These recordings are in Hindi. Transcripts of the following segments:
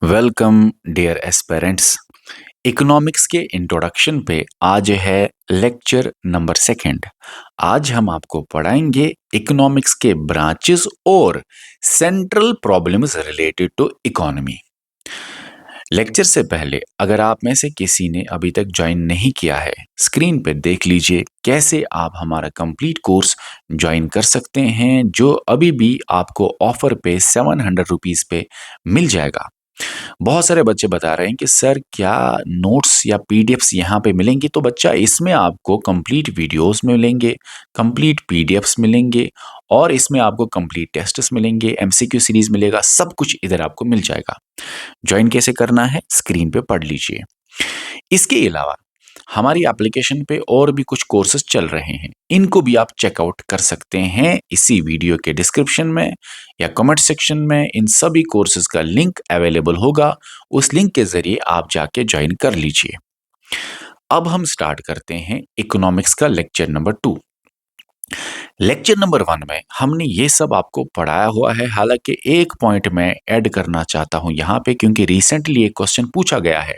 Welcome dear aspirants. इकोनॉमिक्स के इंट्रोडक्शन पे आज है लेक्चर नंबर सेकंड। आज हम आपको पढ़ाएंगे इकोनॉमिक्स के ब्रांचेस और central problems related to economy. Lecture से पहले अगर आप में से किसी ने अभी तक ज्वाइन नहीं किया है, स्क्रीन पे देख लीजिए कैसे आप हमारा कंप्लीट कोर्स ज्वाइन कर सकते हैं, जो अभी भी आपको ऑफर पे 700 रुपीज़ पे मिल जाएगा। बहुत सारे बच्चे बता रहे हैं कि सर क्या नोट्स या पीडीएफ्स यहाँ पे मिलेंगी? तो बच्चा इसमें आपको कंप्लीट वीडियोस मिलेंगे, कंप्लीट पीडीएफ्स मिलेंगे और इसमें आपको कंप्लीट टेस्ट्स मिलेंगे, एमसीक्यू सीरीज मिलेगा, सब कुछ इधर आपको मिल जाएगा। ज्वाइन कैसे करना है स्क्रीन पे पढ़ लीजिए। इसके अलावा हमारी एप्लीकेशन पे और भी कुछ कोर्सेज चल रहे हैं, इनको भी आप चेकआउट कर सकते हैं इसी वीडियो के डिस्क्रिप्शन में या कमेंट सेक्शन में। इन सभी कोर्सेज का लिंक अवेलेबल होगा, उस लिंक के जरिए आप जाके ज्वाइन कर लीजिए। अब हम स्टार्ट करते हैं इकोनॉमिक्स का लेक्चर नंबर 2। लेक्चर नंबर 1 में हमने ये सब आपको पढ़ाया हुआ है, हालांकि एक पॉइंट मैं ऐड करना चाहता हूं यहाँ पे, क्योंकि रिसेंटली एक क्वेश्चन पूछा गया है।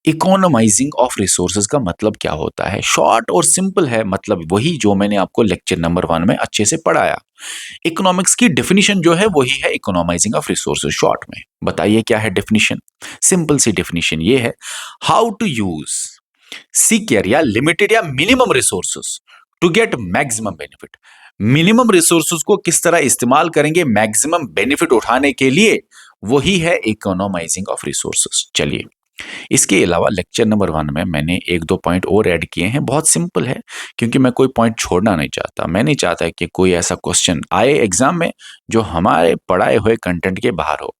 इकोनोमाइजिंग ऑफ रिसोर्सेज का मतलब क्या होता है? शॉर्ट और सिंपल है, मतलब वही जो मैंने आपको लेक्चर नंबर 1 में अच्छे से पढ़ाया। इकोनॉमिक्स की डेफिनेशन जो है वही है इकोनोमाइजिंग ऑफ रिसोर्सेज। शॉर्ट में बताइए क्या है डेफिनेशन? सिंपल सी डेफिनेशन ये है, हाउ टू यूज सिक्योर या लिमिटेड या minimum resources to get maximum benefit. Minimum resources को किस तरह इस्तेमाल करेंगे मैक्सिमम बेनिफिट उठाने के लिए, वही है इकोनोमाइजिंग ऑफ रिसोर्सेज। चलिए, इसके अलावा लेक्चर नंबर 1 में मैंने एक दो पॉइंट और ऐड किए हैं। बहुत सिंपल है, क्योंकि मैं कोई पॉइंट छोड़ना नहीं चाहता। मैं नहीं चाहता कि कोई ऐसा क्वेश्चन आए एग्जाम में जो हमारे पढ़ाए हुए कंटेंट के बाहर हो।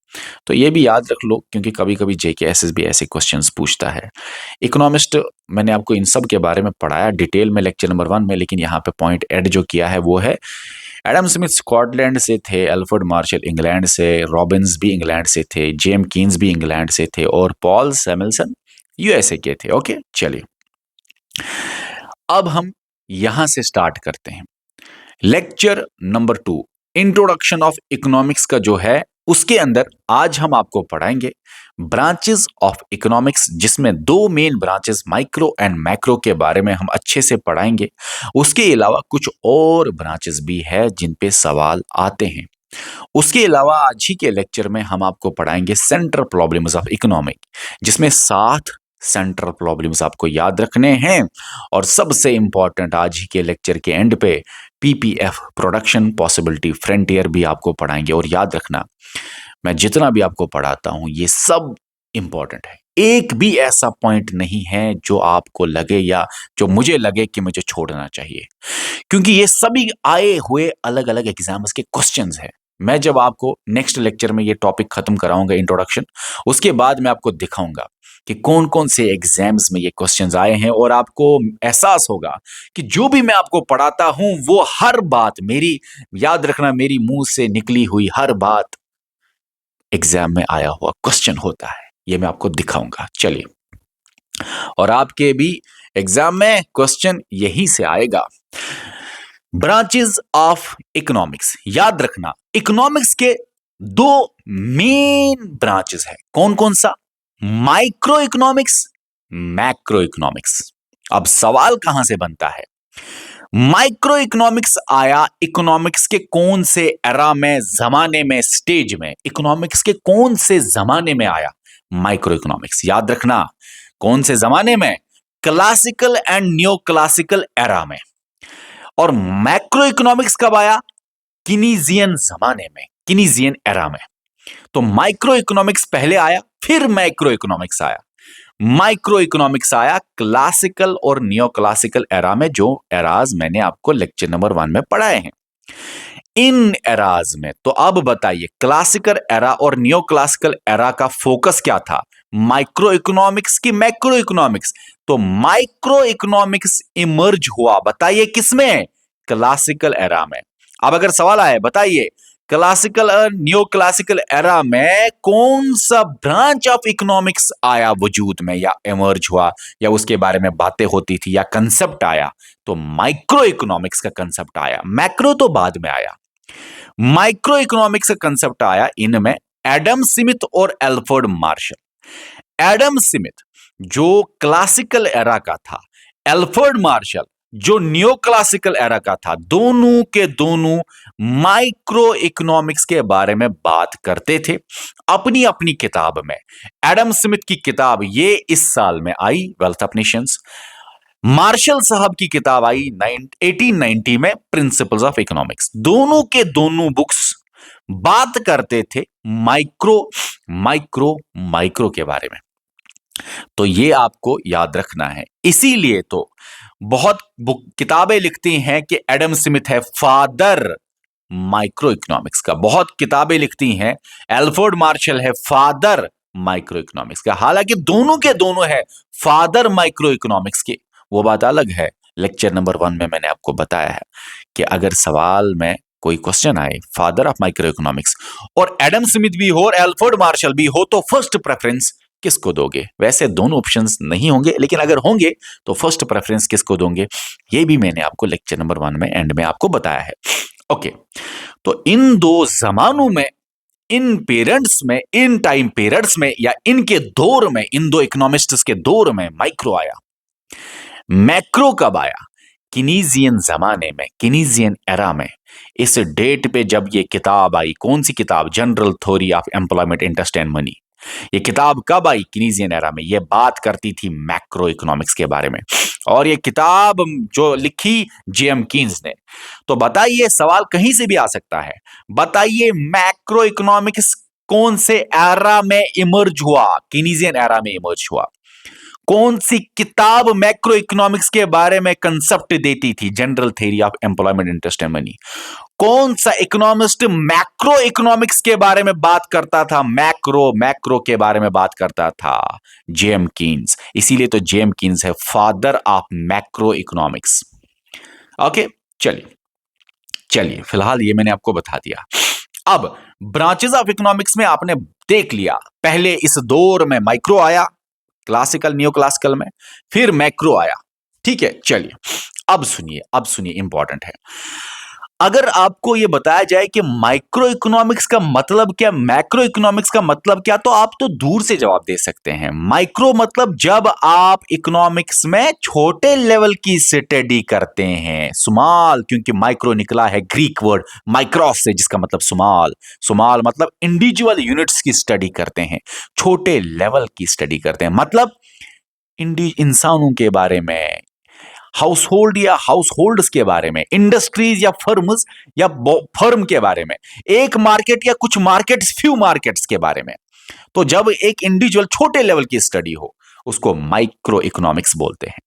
तो ये भी याद रख लो, क्योंकि कभी कभी जेकेएसएस भी ऐसे क्वेश्चंस पूछता है। इकोनॉमिस्ट मैंने आपको इन सब के बारे में पढ़ाया डिटेल में लेक्चर नंबर 1 में, लेकिन यहाँ पे पॉइंट ऐड जो किया है वो है, एडम स्मिथ स्कॉटलैंड से थे, अल्फ्रेड मार्शल इंग्लैंड से, रॉबिन्स भी इंग्लैंड से थे, जेम कीन्स भी इंग्लैंड से थे और पॉल सैमुअल्सन यूएसए के थे। ओके, चलिए अब हम यहां से स्टार्ट करते हैं। Lecture number 2 introduction of economics का जो है, उसके अंदर आज हम आपको पढ़ाएंगे ब्रांचेस ऑफ इकोनॉमिक्स, जिसमें दो main branches micro and macro के बारे में हम अच्छे से पढ़ाएंगे। उसके अलावा कुछ और ब्रांचेस भी है जिन पे सवाल आते हैं। उसके अलावा आज ही के लेक्चर में हम आपको पढ़ाएंगे सेंट्रल प्रॉब्लम्स ऑफ इकोनॉमिक, जिसमें 7 सेंट्रल प्रॉब्लम्स आपको याद रखने हैं। और सबसे इंपॉर्टेंट आज ही के लेक्चर के एंड पे पीपीएफ प्रोडक्शन पॉसिबिलिटी फ्रंटियर भी आपको पढ़ाएंगे। और याद रखना, मैं जितना भी आपको पढ़ाता हूं ये सब इंपॉर्टेंट है, एक भी ऐसा पॉइंट नहीं है जो आपको लगे या जो मुझे लगे कि मुझे छोड़ना चाहिए, क्योंकि ये सभी आए हुए अलग अलग एग्जाम्स के क्वेश्चंस हैं। मैं जब आपको नेक्स्ट लेक्चर में ये टॉपिक खत्म कराऊंगा इंट्रोडक्शन, उसके बाद मैं आपको दिखाऊंगा कि कौन कौन से एग्जाम्स में ये क्वेश्चंस आए हैं, और आपको एहसास होगा कि जो भी मैं आपको पढ़ाता हूं वो हर बात मेरी, याद रखना, मेरी मुंह से निकली हुई हर बात एग्जाम में आया हुआ क्वेश्चन होता है। ये मैं आपको दिखाऊंगा। चलिए, और आपके भी एग्जाम में क्वेश्चन यहीं से आएगा। ब्रांचेस ऑफ इकोनॉमिक्स, याद रखना इकोनॉमिक्स के दो मेन ब्रांचेस है। कौन कौन सा? Micro economics, macro economics. अब सवाल कहां से बनता है? माइक्रो इकोनॉमिक्स आया इकोनॉमिक्स के कौन से एरा में, जमाने में, स्टेज में? इकोनॉमिक्स के कौन से जमाने में आया माइक्रो इकोनॉमिक्स? याद रखना, कौन से जमाने में? क्लासिकल एंड न्यो क्लासिकल एरा में। और मैक्रो इकोनॉमिक्स कब आया? किनीजियन जमाने में, किनीजियन एरा में। तो माइक्रो इकोनॉमिक्स पहले आया, फिर मैक्रो इकोनॉमिक्स आया। माइक्रो इकोनॉमिक्स आया क्लासिकल और नियो क्लासिकल एरा में, जो एराज मैंने आपको लेक्चर नंबर 1 में पढ़ाए हैं। इन एराज में तो अब बताइए, क्लासिकल एरा और नियो क्लासिकल एरा का फोकस क्या था? माइक्रो इकोनॉमिक्स की मैक्रो इकोनॉमिक्स? तो माइक्रो इकोनॉमिक्स इमर्ज हुआ, बताइए किसमें? क्लासिकल एरा में। अब अगर सवाल आए, बताइए क्लासिकल और न्यू क्लासिकल एरा में कौन सा ब्रांच ऑफ इकोनॉमिक्स आया वजूद में, या इमर्ज हुआ, या उसके बारे में बातें होती थी, या कंसेप्ट आया? तो माइक्रो इकोनॉमिक्स का कंसेप्ट आया। मैक्रो तो बाद में आया, माइक्रो इकोनॉमिक्स का कंसेप्ट आया इनमें एडम स्मिथ और एल्फ्रेड मार्शल। एडम स्मिथ जो क्लासिकल एरा का था, एल्फ्रेड मार्शल जो नियो क्लासिकल एरा का था, दोनों के दोनों माइक्रो इकोनॉमिक्स के बारे में बात करते थे अपनी अपनी किताब में। एडम स्मिथ की किताब ये इस साल में आई, वेल्थ ऑफ नेशंस। मार्शल साहब की किताब आई 1890 में, प्रिंसिपल्स ऑफ इकोनॉमिक्स। दोनों के दोनों बुक्स बात करते थे माइक्रो माइक्रो माइक्रो के बारे में। तो ये आपको याद रखना है। इसीलिए तो बहुत किताबें लिखती हैं कि एडम स्मिथ है फादर माइक्रो इकोनॉमिक्स का, बहुत किताबें लिखती हैं एल्फ्रेड मार्शल है फादर माइक्रो इकोनॉमिक्स का। हालांकि दोनों के दोनों है फादर माइक्रो इकोनॉमिक्स के, वो बात अलग है। लेक्चर नंबर 1 में मैंने आपको बताया है कि अगर सवाल में कोई क्वेश्चन आए फादर ऑफ माइक्रो इकोनॉमिक्स और एडम स्मिथ भी हो और एल्फ्रेड मार्शल भी हो, तो फर्स्ट प्रेफरेंस किसको दोगे? वैसे दोनों ऑप्शंस नहीं होंगे, लेकिन अगर होंगे तो फर्स्ट प्रेफरेंस किसको दोगे, ये भी मैंने आपको लेक्चर नंबर 1 में एंड में आपको बताया है। ओके, तो इन दो जमानों में, इन पेरेंट्स में, इन टाइम पीरियड्स में या इनके दौर में, इन दो इकोनॉमिस्ट्स के दौर में माइक्रो आया। मैक्रो कब आया? कीनीजियन जमाने में, कीनीजियन एरा में। इस डेट पे जब ये किताब आई, कौन सी किताब? General theory of employment, interest and money. ये किताब कब आई? कीनीजियन एरा में। ये बात करती थी मैक्रो इकोनॉमिक्स के बारे में, और ये किताब जो लिखी जेएम कीन्स ने। तो बताइए, सवाल कहीं से भी आ सकता है, बताइए मैक्रो इकोनॉमिक्स कौन से एरा में इमर्ज हुआ? कीनीजियन एरा में इमर्ज हुआ। कौन सी किताब मैक्रो इकोनॉमिक्स के बारे में कंसेप्ट देती थी? General theory of employment, interest and money. कौन सा इकोनॉमिस्ट मैक्रो इकोनॉमिक्स के बारे में बात करता था? मैक्रो के बारे में बात करता था जेएम कीन्स। इसीलिए तो जेएम कीन्स है father of macro economics. Okay, चलिए फिलहाल ये मैंने आपको बता दिया। अब ब्रांचेस ऑफ इकोनॉमिक्स में आपने देख लिया, पहले इस दौर में माइक्रो आया, क्लासिकल नियो क्लासिकल में, फिर मैक्रो आया। ठीक है, चलिए अब सुनिए इंपॉर्टेंट है। अगर आपको यह बताया जाए कि माइक्रो इकोनॉमिक्स का मतलब क्या, मैक्रो इकोनॉमिक्स का मतलब क्या, तो आप तो दूर से जवाब दे सकते हैं। माइक्रो मतलब जब आप इकोनॉमिक्स में छोटे लेवल की स्टडी करते हैं। स्मॉल, क्योंकि माइक्रो निकला है ग्रीक वर्ड माइक्रोस से, जिसका मतलब स्मॉल मतलब इंडिविजुअल यूनिट्स की स्टडी करते हैं, छोटे लेवल की स्टडी करते हैं। मतलब इंसानों के बारे में, हाउसहोल्ड या हाउसहोल्ड्स के बारे में, इंडस्ट्रीज या फर्म्स या फर्म के बारे में, एक मार्केट या कुछ मार्केट्स, फ्यू मार्केट्स के बारे में। तो जब एक इंडिविजुअल छोटे लेवल की स्टडी हो, उसको माइक्रो इकोनॉमिक्स बोलते हैं।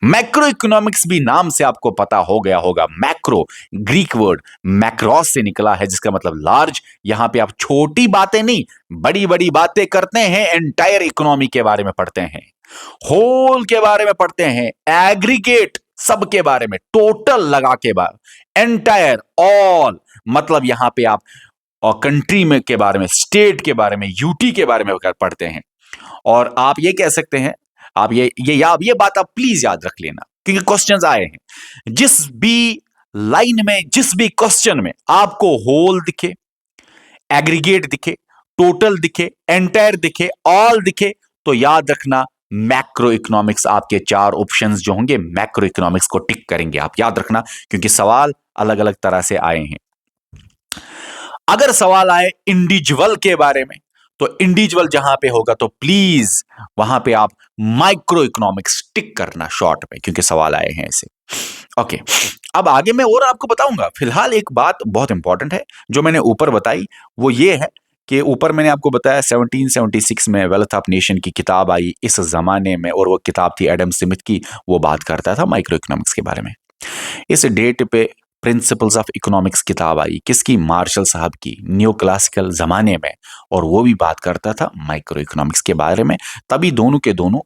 मैक्रो इकोनॉमिक्स भी नाम से आपको पता हो गया होगा। मैक्रो ग्रीक वर्ड मैक्रोस से निकला है, जिसका मतलब लार्ज। यहां पे आप छोटी बातें नहीं, बड़ी बड़ी बातें करते हैं, एंटायर इकोनॉमी के बारे में पढ़ते हैं, होल के बारे में पढ़ते हैं, एग्रीगेट सब के बारे में, टोटल लगा के बारे, एंटायर ऑल मतलब यहां पे आप और कंट्री में के बारे में, स्टेट के बारे में, यूटी के बारे में पढ़ते हैं। और आप ये कह सकते हैं, आप ये बात आप प्लीज याद रख लेना, क्योंकि क्वेश्चंस आए हैं। जिस भी लाइन में, जिस भी क्वेश्चन में आपको होल दिखे, एग्रीगेट दिखे, टोटल दिखे, एंटायर दिखे, ऑल दिखे, तो याद रखना मैक्रो इकोनॉमिक्स। आपके 4 ऑप्शंस जो होंगे मैक्रो इकोनॉमिक्स को टिक करेंगे, आप याद रखना, क्योंकि सवाल अलग अलग तरह से आए हैं। अगर सवाल आए इंडिविजुअल के बारे में, तो इंडिविजुअल जहां पे होगा तो प्लीज वहां पे आप माइक्रो इकोनॉमिक्स टिक करना शॉर्ट में, क्योंकि सवाल आए हैं ऐसे। ओके, अब आगे मैं और आपको बताऊंगा। फिलहाल एक बात बहुत इंपॉर्टेंट है जो मैंने ऊपर बताई, वो ये है कि ऊपर मैंने आपको बताया 1776 में वेल्थ ऑफ नेशन की किताब आई इस जमाने में, और वो किताब थी एडम स्मिथ की। वो बात करता था माइक्रो इकोनॉमिक्स के बारे में। इस डेट पे प्रिंसिपल्स ऑफ इकोनॉमिक्स किताब आई, किसकी? मार्शल साहब की, न्यू क्लासिकल जमाने में, और वो भी बात करता था माइक्रो इकोनॉमिक्स के बारे में। तभी दोनों के दोनों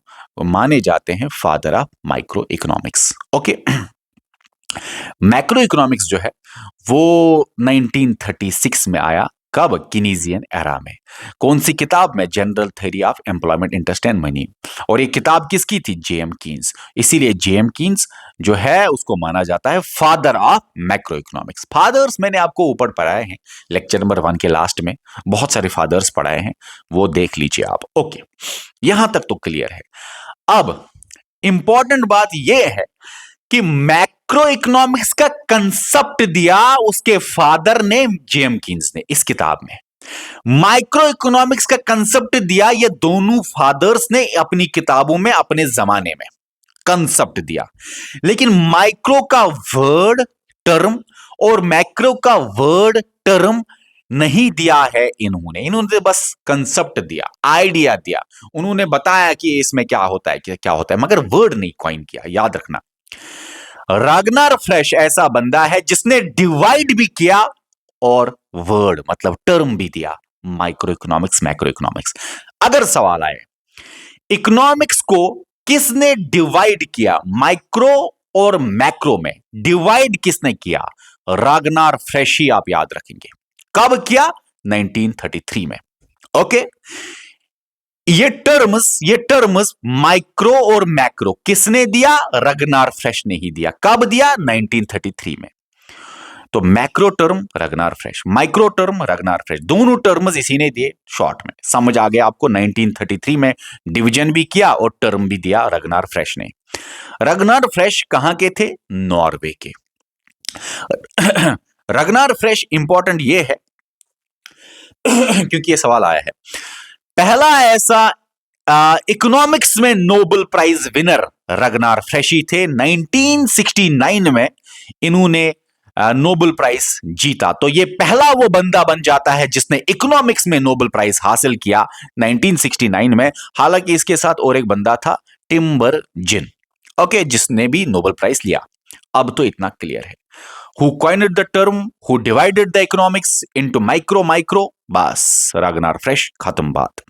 माने जाते हैं father of micro economics. Okay, macro economics जो है वो 1936 में आया, कब? कीनीजियन एरा में। कौन सी किताब में? General theory of employment, interest and money. और ये किताब किसकी थी? JM Keynes. इसीलिए जेएम कीन्स जो है उसको माना जाता है father of macro economics. Fathers मैंने आपको ऊपर पढ़ाए हैं लेक्चर नंबर 1 के लास्ट में, बहुत सारे फादर्स पढ़ाए हैं, वो देख लीजिए आप। ओके, यहां तक तो क्लियर है। अब इंपॉर्टेंट बात यह है कि मैक्रो इकोनॉमिक्स का कंसेप्ट दिया उसके फादर ने, जेएम कीन्स ने, इस किताब में। माइक्रो इकोनॉमिक्स का कंसेप्ट दिया ये दोनों फादर्स ने अपनी किताबों में, अपने जमाने में कंसेप्ट दिया। लेकिन माइक्रो का वर्ड टर्म और मैक्रो का वर्ड टर्म नहीं दिया है इन्होंने बस कंसेप्ट दिया, आइडिया दिया। उन्होंने बताया कि इसमें क्या होता है, क्या होता है, मगर वर्ड नहीं कॉइन किया। याद रखना, रागनार फ्रेश ऐसा बंदा है जिसने डिवाइड भी किया और वर्ड मतलब टर्म भी दिया, माइक्रो इकोनॉमिक्स, मैक्रो इकोनॉमिक्स। अगर सवाल आए इकोनॉमिक्स को किसने डिवाइड किया, माइक्रो और मैक्रो में डिवाइड किसने किया? रागनार फ्रेश ही आप याद रखेंगे। कब किया? 1933 में। ओके, ये टर्म्स माइक्रो और मैक्रो किसने दिया? रगनार फ्रेश ने ही दिया। कब दिया? 1933 में। तो macro term Ragnar Frisch, micro term Ragnar Frisch, दोनों टर्म्स इसी ने दिए। शॉर्ट में समझ आ गया आपको। 1933 में डिवीजन भी किया और टर्म भी दिया रगनार फ्रेश ने। रगनार फ्रेश कहां के थे? नॉर्वे के। रगनार फ्रेश इंपॉर्टेंट ये है क्योंकि ये सवाल आया है, पहला ऐसा इकोनॉमिक्स में Nobel prize winner Ragnar Frisch ही थे। 1969 में इन्होंने नोबेल प्राइज जीता। तो ये पहला वो बंदा बन जाता है जिसने इकोनॉमिक्स में नोबेल प्राइज हासिल किया 1969 में। हालांकि इसके साथ और एक बंदा था, टिम्बरजिन, ओके, जिसने भी नोबेल प्राइज लिया। अब तो इतना क्लियर है। Who coined the term? Who divided the economics into micro? बस रागनार फ्रेश, खत्म बात।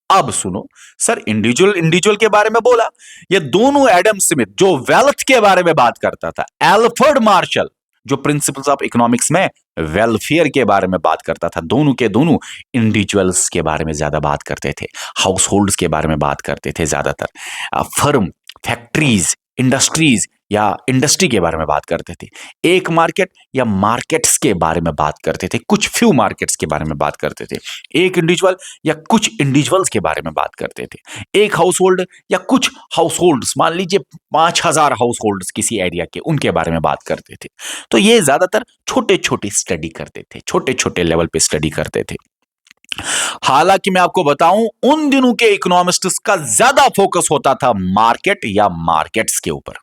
अब सुनो सर, इंडिविजुअल के बारे में बोला, ये दोनों एडम स्मिथ जो वेल्थ के बारे में बात करता था, एल्फ्रेड मार्शल जो प्रिंसिपल्स ऑफ इकोनॉमिक्स में वेलफेयर के बारे में बात करता था, दोनों के दोनों इंडिविजुअल्स के बारे में ज्यादा बात करते थे, हाउस होल्ड्स के बारे में बात करते थे ज्यादातर, फर्म, फैक्ट्रीज, इंडस्ट्रीज या इंडस्ट्री के बारे में बात करते थे, एक मार्केट या मार्केट्स के बारे में बात करते थे, कुछ फ्यू मार्केट्स के बारे में बात करते थे, एक इंडिविजुअल या कुछ इंडिविजुअल्स के बारे में बात करते थे, एक हाउस होल्ड या कुछ हाउस होल्ड्स, मान लीजिए 5000 हाउस होल्ड्स किसी एरिया के, उनके बारे में बात करते थे। तो ये ज्यादातर छोटे छोटे स्टडी करते थे, छोटे छोटे लेवल पे स्टडी करते थे। हालांकि मैं आपको बताऊं, उन दिनों के इकोनॉमिस्ट्स का ज्यादा फोकस होता था मार्केट या मार्केट्स के ऊपर,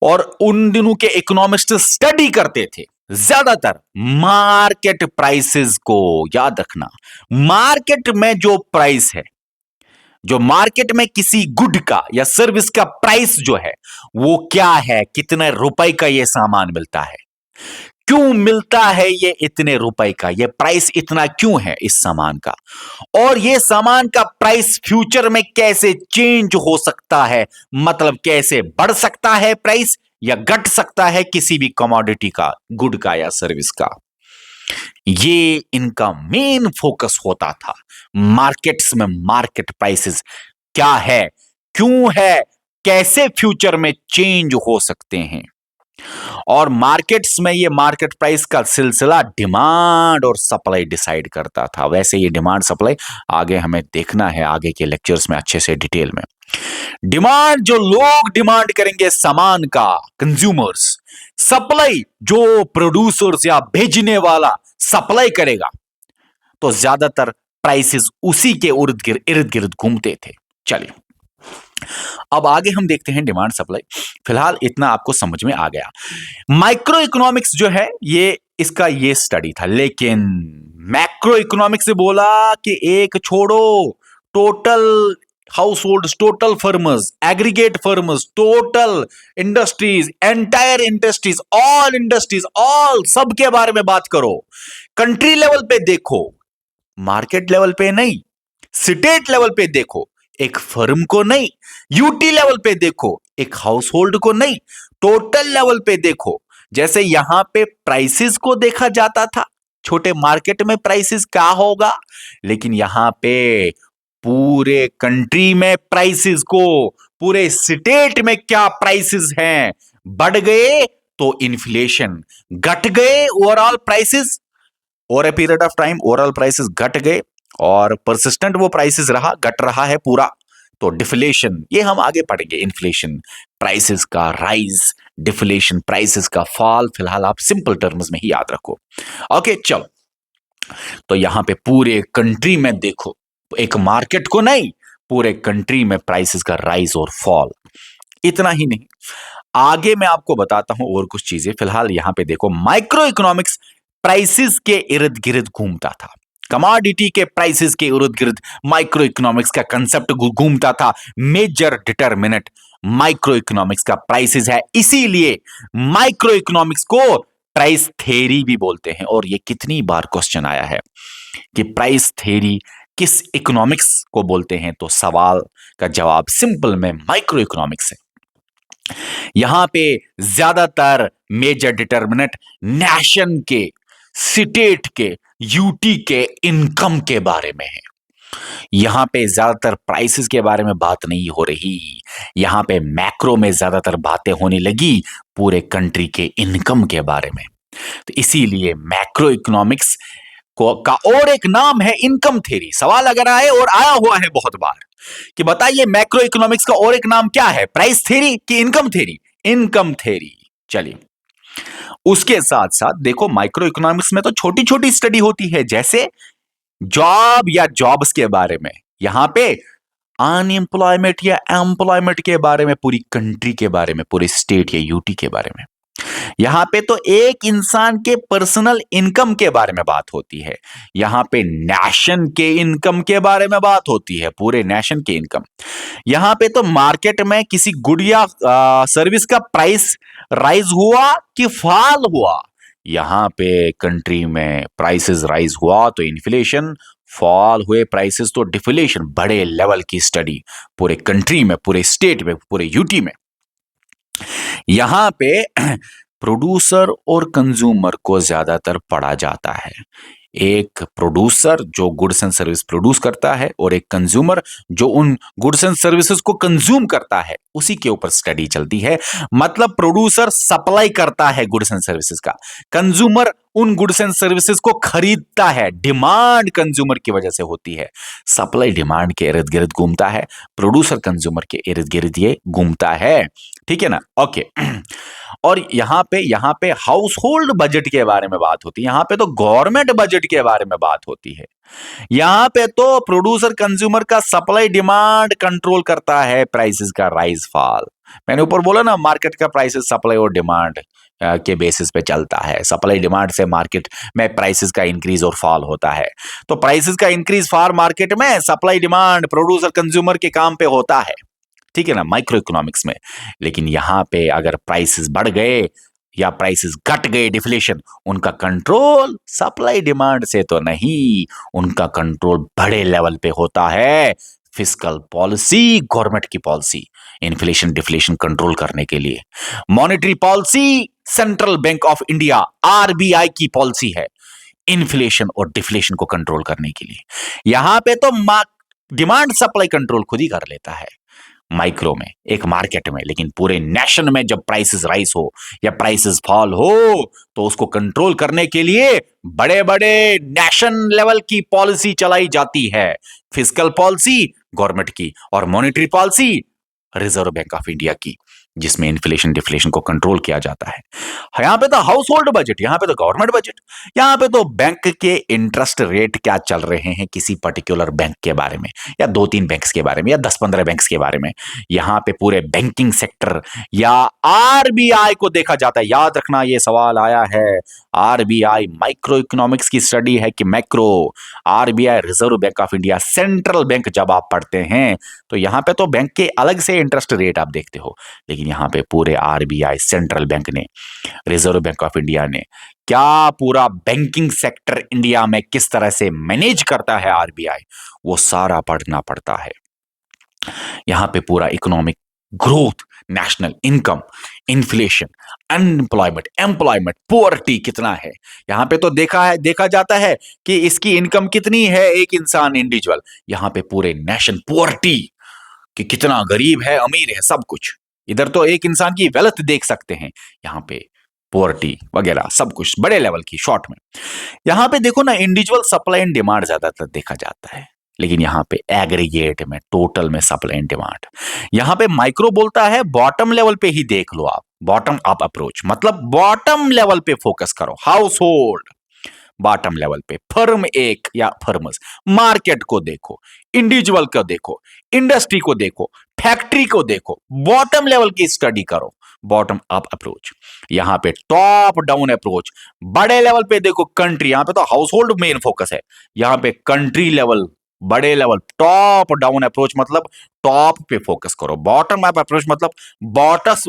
और उन दिनों के इकोनॉमिस्ट स्टडी करते थे ज्यादातर मार्केट प्राइसेस को। याद रखना, मार्केट में जो प्राइस है, जो मार्केट में किसी गुड का या सर्विस का प्राइस जो है वो क्या है, कितने रुपए का ये सामान मिलता है, क्यों मिलता है ये इतने रुपए का, ये प्राइस इतना क्यों है इस सामान का, और ये सामान का प्राइस फ्यूचर में कैसे चेंज हो सकता है, मतलब कैसे बढ़ सकता है प्राइस या घट सकता है किसी भी कमोडिटी का, गुड का या सर्विस का। ये इनका मेन फोकस होता था। मार्केट्स में मार्केट प्राइसेस क्या है, क्यों है, कैसे फ्यूचर में चेंज हो सकते हैं। और मार्केट्स में ये मार्केट प्राइस का सिलसिला डिमांड और सप्लाई डिसाइड करता था। वैसे ये डिमांड सप्लाई आगे हमें देखना है, आगे के लेक्चर्स में अच्छे से डिटेल में। डिमांड, जो लोग डिमांड करेंगे सामान का, कंज्यूमर्स, सप्लाई जो प्रोड्यूसर्स या भेजने वाला सप्लाई करेगा, तो ज्यादातर प्राइसेस उसी के इर्द गिर्द घूमते थे। चलिए अब आगे हम देखते हैं डिमांड सप्लाई। फिलहाल इतना आपको समझ में आ गया। माइक्रो इकोनॉमिक्स जो है ये इसका ये स्टडी था, लेकिन मैक्रो इकोनॉमिक्स से बोला कि एक छोड़ो, total house hold, total firms, aggregate firms, total industries, entire industries, all सब के बारे में बात करो। कंट्री लेवल पे देखो, मार्केट लेवल पे नहीं, स्टेट लेवल पे देखो, एक फर्म को नहीं, यूटी लेवल पे देखो, एक हाउस होल्ड को नहीं, टोटल लेवल पे देखो। जैसे यहां पे प्राइसेस को देखा जाता था, छोटे मार्केट में प्राइसेस क्या होगा, लेकिन यहां पे पूरे कंट्री में प्राइसेस को, पूरे स्टेट में क्या प्राइसेस हैं, बढ़ गए तो इन्फ्लेशन, घट गए overall prices, over a period of time overall prices घट गए और परसिस्टेंट वो प्राइसेस रहा, घट रहा है पूरा, तो डिफ्लेशन। ये हम आगे पढ़ेंगे, इन्फ्लेशन, प्राइसेस का राइज, डिफ्लेशन, प्राइसेस का फॉल। फिलहाल आप सिंपल टर्म्स में ही याद रखो। ओके चलो, तो यहां पे पूरे कंट्री में देखो, एक मार्केट को नहीं, पूरे कंट्री में प्राइसेस का राइज और फॉल। इतना ही नहीं, आगे मैं आपको बताता हूं और कुछ चीजें। फिलहाल यहां पे देखो, माइक्रो इकोनॉमिक्स प्राइसेस के इर्द गिर्द घूमता था, कमोडिटी के प्राइसेस के इर्द गिर्द माइक्रो इकोनॉमिक्स का कंसेप्ट घूमता था। मेजर डिटरमिनेंट माइक्रो इकोनॉमिक्स का प्राइसेस है, इसीलिए माइक्रो इकोनॉमिक्स को प्राइस थ्योरी भी बोलते हैं। और ये कितनी बार क्वेश्चन आया है कि प्राइस थ्योरी किस इकोनॉमिक्स को बोलते हैं, तो सवाल का जवाब सिंपल में माइक्रो इकोनॉमिक्स है। यहां पे ज्यादातर मेजर डिटरमिनेंट नेशन के, स्टेट के, यूटी के इनकम के बारे में है। यहां पे ज्यादातर प्राइसेस के बारे में बात नहीं हो रही, यहां पे मैक्रो में ज्यादातर बातें होने लगी पूरे कंट्री के इनकम के बारे में। तो इसीलिए मैक्रो इकोनॉमिक्स को का और एक नाम है इनकम थ्योरी। सवाल अगर आए, और आया हुआ है बहुत बार, कि बताइए मैक्रो इकोनॉमिक्स का और एक नाम क्या है, प्राइस थ्योरी कि इनकम थ्योरी? Income theory. चलिए, उसके साथ साथ देखो, माइक्रो इकोनॉमिक्स में तो छोटी छोटी स्टडी होती है, जैसे जॉब या जॉब्स के बारे में, यहां पे अनएम्प्लॉयमेंट या एम्प्लॉयमेंट के बारे में, पूरी कंट्री के बारे में, पूरे स्टेट या यूटी के बारे में। यहां पे तो एक इंसान के पर्सनल इनकम के बारे में बात होती है, यहां पे नेशन के इनकम के बारे में बात होती है, पूरे नेशन के इनकम। यहां पे तो मार्केट में किसी गुड या सर्विस का प्राइस राइज हुआ कि फॉल हुआ, यहां पे कंट्री में प्राइसेस राइज हुआ तो इन्फ्लेशन, फॉल हुए प्राइसेस तो डिफ्लेशन। बड़े लेवल की स्टडी पूरे कंट्री में, पूरे स्टेट में, पूरे यूटी में। यहां पे प्रोड्यूसर और कंज्यूमर को ज्यादातर पढ़ा जाता है। एक प्रोड्यूसर जो गुड्स एंड सर्विस प्रोड्यूस करता है, और एक कंज्यूमर जो उन गुड्स एंड सर्विसेज को कंज्यूम करता है, उसी के ऊपर स्टडी चलती है। मतलब प्रोड्यूसर सप्लाई करता है गुड्स एंड सर्विसेज का, कंज्यूमर उन गुड्स एंड सर्विसेज को खरीदता है। डिमांड कंज्यूमर की वजह से होती है, सप्लाई डिमांड के इर्द गिर्द घूमता है, प्रोड्यूसर कंज्यूमर के इर्द गिर्द ये घूमता है। ठीक है ना? ओके। और यहां पे हाउस होल्ड बजट के बारे में बात होती है, यहां पे तो गवर्नमेंट बजट के बारे में बात होती है। यहां पे तो प्रोड्यूसर कंज्यूमर का सप्लाई डिमांड कंट्रोल करता है प्राइसेस का राइज फॉल। मैंने ऊपर बोला ना, मार्केट का प्राइसेस सप्लाई और डिमांड के बेसिस पे चलता है। सप्लाई डिमांड से मार्केट में प्राइसेस का इंक्रीज और फॉल होता है। तो प्राइसेस का इंक्रीज फॉल मार्केट में सप्लाई डिमांड प्रोड्यूसर कंज्यूमर के काम पे होता है। ठीक है ना, माइक्रो इकोनॉमिक्स में। लेकिन यहां पे अगर प्राइसेस बढ़ गए या प्राइसेस घट गए, डिफ्लेशन, उनका कंट्रोल सप्लाई डिमांड से तो नहीं, उनका कंट्रोल बड़े लेवल पे होता है फिस्कल पॉलिसी, गवर्नमेंट की पॉलिसी, इन्फ्लेशन डिफ्लेशन कंट्रोल करने के लिए। Monetary policy central bank of India RBI की पॉलिसी है इन्फ्लेशन और डिफ्लेशन को कंट्रोल करने के लिए। यहां पे तो डिमांड सप्लाई कंट्रोल खुद ही कर लेता है माइक्रो में, एक मार्केट में। लेकिन पूरे नेशन में जब प्राइसेस राइज हो या प्राइसेस फॉल हो, तो उसको कंट्रोल करने के लिए बड़े बड़े नेशन लेवल की पॉलिसी चलाई जाती है। फिस्कल पॉलिसी गवर्नमेंट की, और monetary policy reserve bank of India की, जिसमें इन्फ्लेशन डिफ्लेशन को कंट्रोल किया जाता है। यहां पे तो हाउस होल्ड बजट, यहां पे तो गवर्नमेंट बजट, यहां पे तो बैंक के इंटरेस्ट रेट क्या चल रहे हैं किसी पर्टिकुलर बैंक के बारे में, या 2-3 बैंक्स के बारे में, या 10-15 बैंक्स के बारे में। यहां पे पूरे बैंकिंग सेक्टर या आरबीआई को देखा जाता है। याद रखना, ये सवाल आया है, आरबीआई माइक्रो इकोनॉमिक्स की स्टडी है कि macro? RBI reserve bank of India, central bank जब आप पढ़ते हैं, तो यहां पे तो बैंक के अलग से इंटरेस्ट रेट आप देखते हो, लेकिन यहां पे पूरे आरबीआई, सेंट्रल बैंक ने, रिजर्व बैंक ऑफ इंडिया ने क्या पूरा बैंकिंग सेक्टर इंडिया में किस तरह से मैनेज करता है आरबीआई, वो सारा पढ़ना पड़ता है। यहां पे पूरा economic growth national income, inflation, unemployment, employment, poverty कितना है। यहां पे तो देखा जाता है कि इसकी इनकम कितनी है, एक इंसान इंडिविजुअल। यहां पे पूरे नेशन पुअर्टी कि कितना गरीब है, अमीर है, सब कुछ। इधर तो एक इंसान की वेल्थ देख सकते हैं, यहां पे पुअर्टी वगैरह सब कुछ बड़े लेवल की। शॉर्ट में यहां पे देखो ना, इंडिविजुअल सप्लाई एंड डिमांड ज्यादातर देखा जाता है, लेकिन यहां पे एग्रीगेट में, टोटल में सप्लाई एंड डिमांड। यहां पे माइक्रो बोलता है बॉटम लेवल पे ही देख लो आप, बॉटम अप अप्रोच, मतलब बॉटम लेवल पे फोकस करो। हाउस होल्ड बॉटम लेवल पे, फर्म एक या फर्म्स, मार्केट को देखो, इंडिविजुअल को देखो, इंडस्ट्री को देखो, फैक्ट्री को देखो, बॉटम लेवल की स्टडी करो। Bottom up approach. यहां पे टॉप डाउन अप्रोच, बड़े लेवल पे देखो कंट्री, यहां पे तो हाउस होल्ड मेन फोकस है, यहां पे कंट्री लेवल, बड़े लेवल। टॉप डाउन अप्रोच मतलब टॉप पे फोकस करो। बॉटम अप अप्रोच मतलब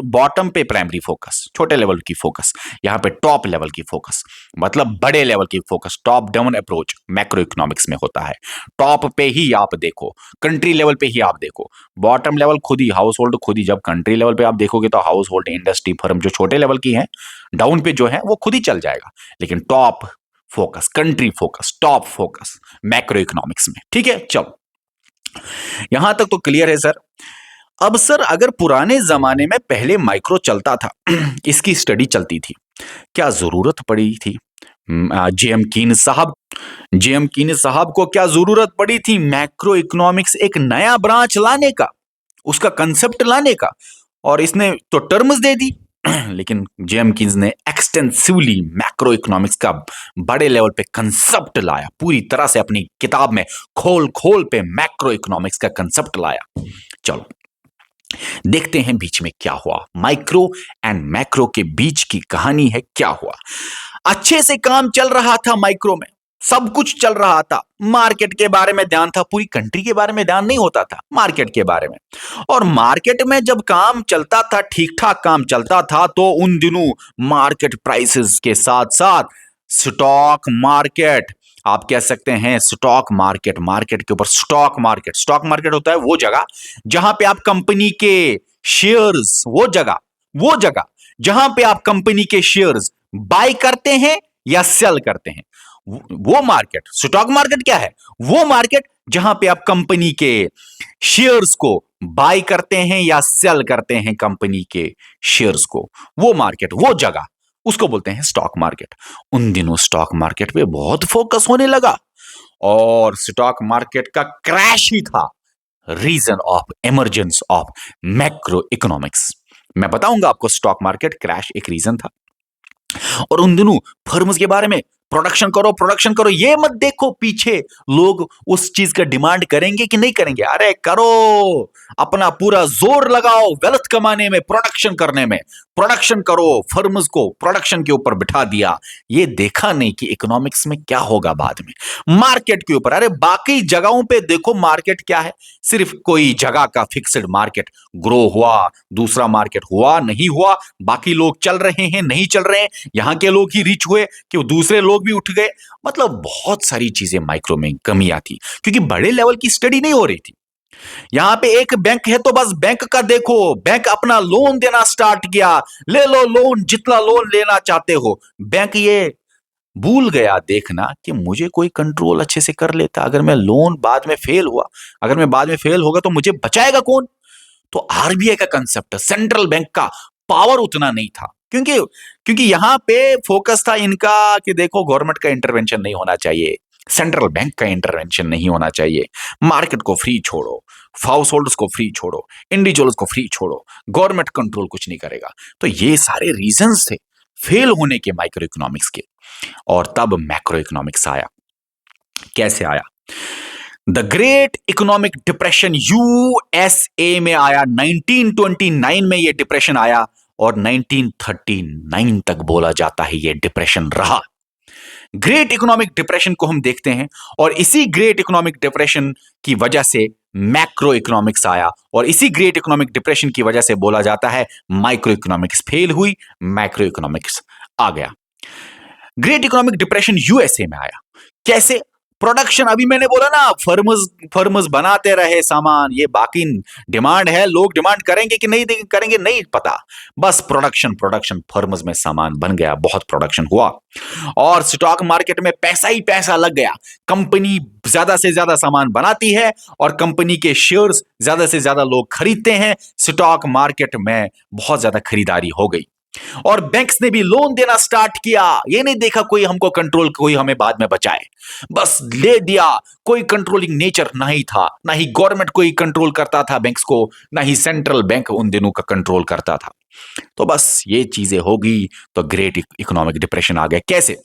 बॉटम पे प्राइमरी फोकस, छोटे लेवल की फोकस। यहां पे टॉप लेवल की फोकस मतलब बड़े लेवल की focus. Top down approach macro economics में होता है, टॉप पे ही आप देखो, कंट्री लेवल पे ही आप देखो। बॉटम लेवल खुद ही, हाउस होल्ड खुद ही। जब कंट्री लेवल पे आप देखोगे तो हाउस होल्ड, इंडस्ट्री, फर्म जो छोटे लेवल की है, डाउन पे जो है वो खुद ही चल जाएगा। लेकिन top focus, country focus, top focus macro economics में। ठीक है, चलो यहां तक तो क्लियर है सर। अब सर, अगर पुराने जमाने में पहले माइक्रो चलता था इसकी स्टडी चलती थी, क्या जरूरत पड़ी थी जेएम कीन साहब को क्या जरूरत पड़ी थी मैक्रो इकोनॉमिक्स एक नया ब्रांच लाने का, उसका कंसेप्ट लाने का? और इसने तो टर्म्स दे दी लेकिन जेएम कीन्स ने एक्सटेंसिवली मैक्रो इकोनॉमिक्स का बड़े लेवल पे कंसेप्ट लाया, पूरी तरह से अपनी किताब में खोल खोल पे मैक्रो इकोनॉमिक्स का कंसेप्ट लाया। चलो देखते हैं बीच में क्या हुआ, माइक्रो एंड मैक्रो के बीच की कहानी है, क्या हुआ। अच्छे से काम चल रहा था माइक्रो में, सब कुछ चल रहा था, मार्केट के बारे में ध्यान था, पूरी कंट्री के बारे में ध्यान नहीं होता था, मार्केट के बारे में। और मार्केट में जब काम चलता था, ठीक ठाक काम चलता था, तो उन दिनों मार्केट प्राइसेस के साथ साथ स्टॉक मार्केट, आप कह सकते हैं स्टॉक मार्केट, मार्केट के ऊपर स्टॉक मार्केट होता है वो जगह जहां पे आप कंपनी के शेयर्स, वो जगह जहां पे आप कंपनी के शेयर्स बाय करते हैं या सेल करते हैं, वो मार्केट। स्टॉक मार्केट क्या है? वो मार्केट जहां पे आप कंपनी के शेयर्स को बाय करते हैं या सेल करते हैं, कंपनी के शेयर्स को, वो मार्केट, वो जगह, उसको बोलते हैं स्टॉक मार्केट। उन दिनों स्टॉक मार्केट पे बहुत फोकस होने लगा और स्टॉक मार्केट का क्रैश ही था reason of emergence of macro economics. मैं बताऊंगा आपको स्टॉक मार्केट क्रैश एक रीजन था। और उन दिनों फर्म्स के बारे में प्रोडक्शन करो, ये मत देखो पीछे लोग उस चीज का डिमांड करेंगे कि नहीं करेंगे, अरे करो, अपना पूरा जोर लगाओ वेल्थ कमाने में, प्रोडक्शन करने में, प्रोडक्शन करो। फर्म्स को प्रोडक्शन के ऊपर बिठा दिया, ये देखा नहीं कि इकोनॉमिक्स में क्या होगा बाद में, मार्केट के ऊपर। अरे बाकी जगहों पे देखो मार्केट क्या है, सिर्फ कोई जगह का फिक्स्ड मार्केट, ग्रो हुआ, दूसरा मार्केट हुआ, नहीं हुआ, बाकी लोग चल रहे हैं, नहीं चल रहे हैं, यहां के लोग ही रिच हुए कि दूसरे लोग भी उठ गए। मतलब बहुत सारी चीजें माइक्रो में कमियां थी क्योंकि बड़े लेवल की स्टडी नहीं हो रही थी। यहां पे एक बैंक है तो बस बैंक का देखो, बैंक अपना लोन देना स्टार्ट किया, ले लो लोन, जितना लोन लेना चाहते हो। बैंक ये भूल गया देखना कि मुझे कोई कंट्रोल अच्छे से कर लेता, अगर मैं लोन बाद में फेल हुआ, अगर मैं बाद में फेल होगा तो मुझे बचाएगा कौन? तो आरबीआई का कंसेप्ट, सेंट्रल बैंक का पावर उतना नहीं था, क्योंकि यहां पे फोकस था इनका कि देखो गवर्नमेंट का इंटरवेंशन नहीं होना चाहिए, सेंट्रल बैंक का इंटरवेंशन नहीं होना चाहिए, मार्केट को फ्री छोड़ो, हाउस होल्डर्स को फ्री छोड़ो, इंडिविजुअल्स को फ्री छोड़ो, गवर्नमेंट कंट्रोल कुछ नहीं करेगा। तो ये सारे रीजंस थे फेल होने के माइक्रो इकोनॉमिक्स के। और तब मैक्रो इकोनॉमिक्स आया। कैसे आया? The great economic depression USA में आया, 1929 में यह डिप्रेशन आया और 1939 तक बोला जाता है यह डिप्रेशन रहा। ग्रेट इकोनॉमिक डिप्रेशन को हम देखते हैं और इसी ग्रेट इकोनॉमिक डिप्रेशन की वजह से मैक्रो इकोनॉमिक्स आया और इसी ग्रेट इकोनॉमिक डिप्रेशन की वजह से बोला जाता है माइक्रो इकोनॉमिक्स फेल हुई, मैक्रो इकोनॉमिक्स आ गया। ग्रेट इकोनॉमिक डिप्रेशन यूएसए में आया। कैसे? प्रोडक्शन, अभी मैंने बोला ना, फर्म्स फर्म्स बनाते रहे सामान, ये बाकी डिमांड है, लोग डिमांड करेंगे कि नहीं करेंगे नहीं पता, बस प्रोडक्शन प्रोडक्शन, फर्म्स में सामान बन गया, बहुत प्रोडक्शन हुआ और स्टॉक मार्केट में पैसा ही पैसा लग गया। कंपनी ज्यादा से ज्यादा सामान बनाती है और कंपनी के शेयर्स ज्यादा से ज्यादा लोग खरीदते हैं, स्टॉक मार्केट में बहुत ज्यादा खरीदारी हो गई और बैंक्स ने भी लोन देना स्टार्ट किया। ये नहीं देखा कोई हमको कंट्रोल, कोई हमें बाद में बचाए, बस ले दिया। कोई कंट्रोलिंग नेचर नहीं था, ना ही गवर्नमेंट कोई कंट्रोल करता था बैंक्स को, ना ही सेंट्रल बैंक उन दिनों का कंट्रोल करता था। तो बस ये चीजें होगी तो ग्रेट इकोनॉमिक डिप्रेशन आ गया। कैसे?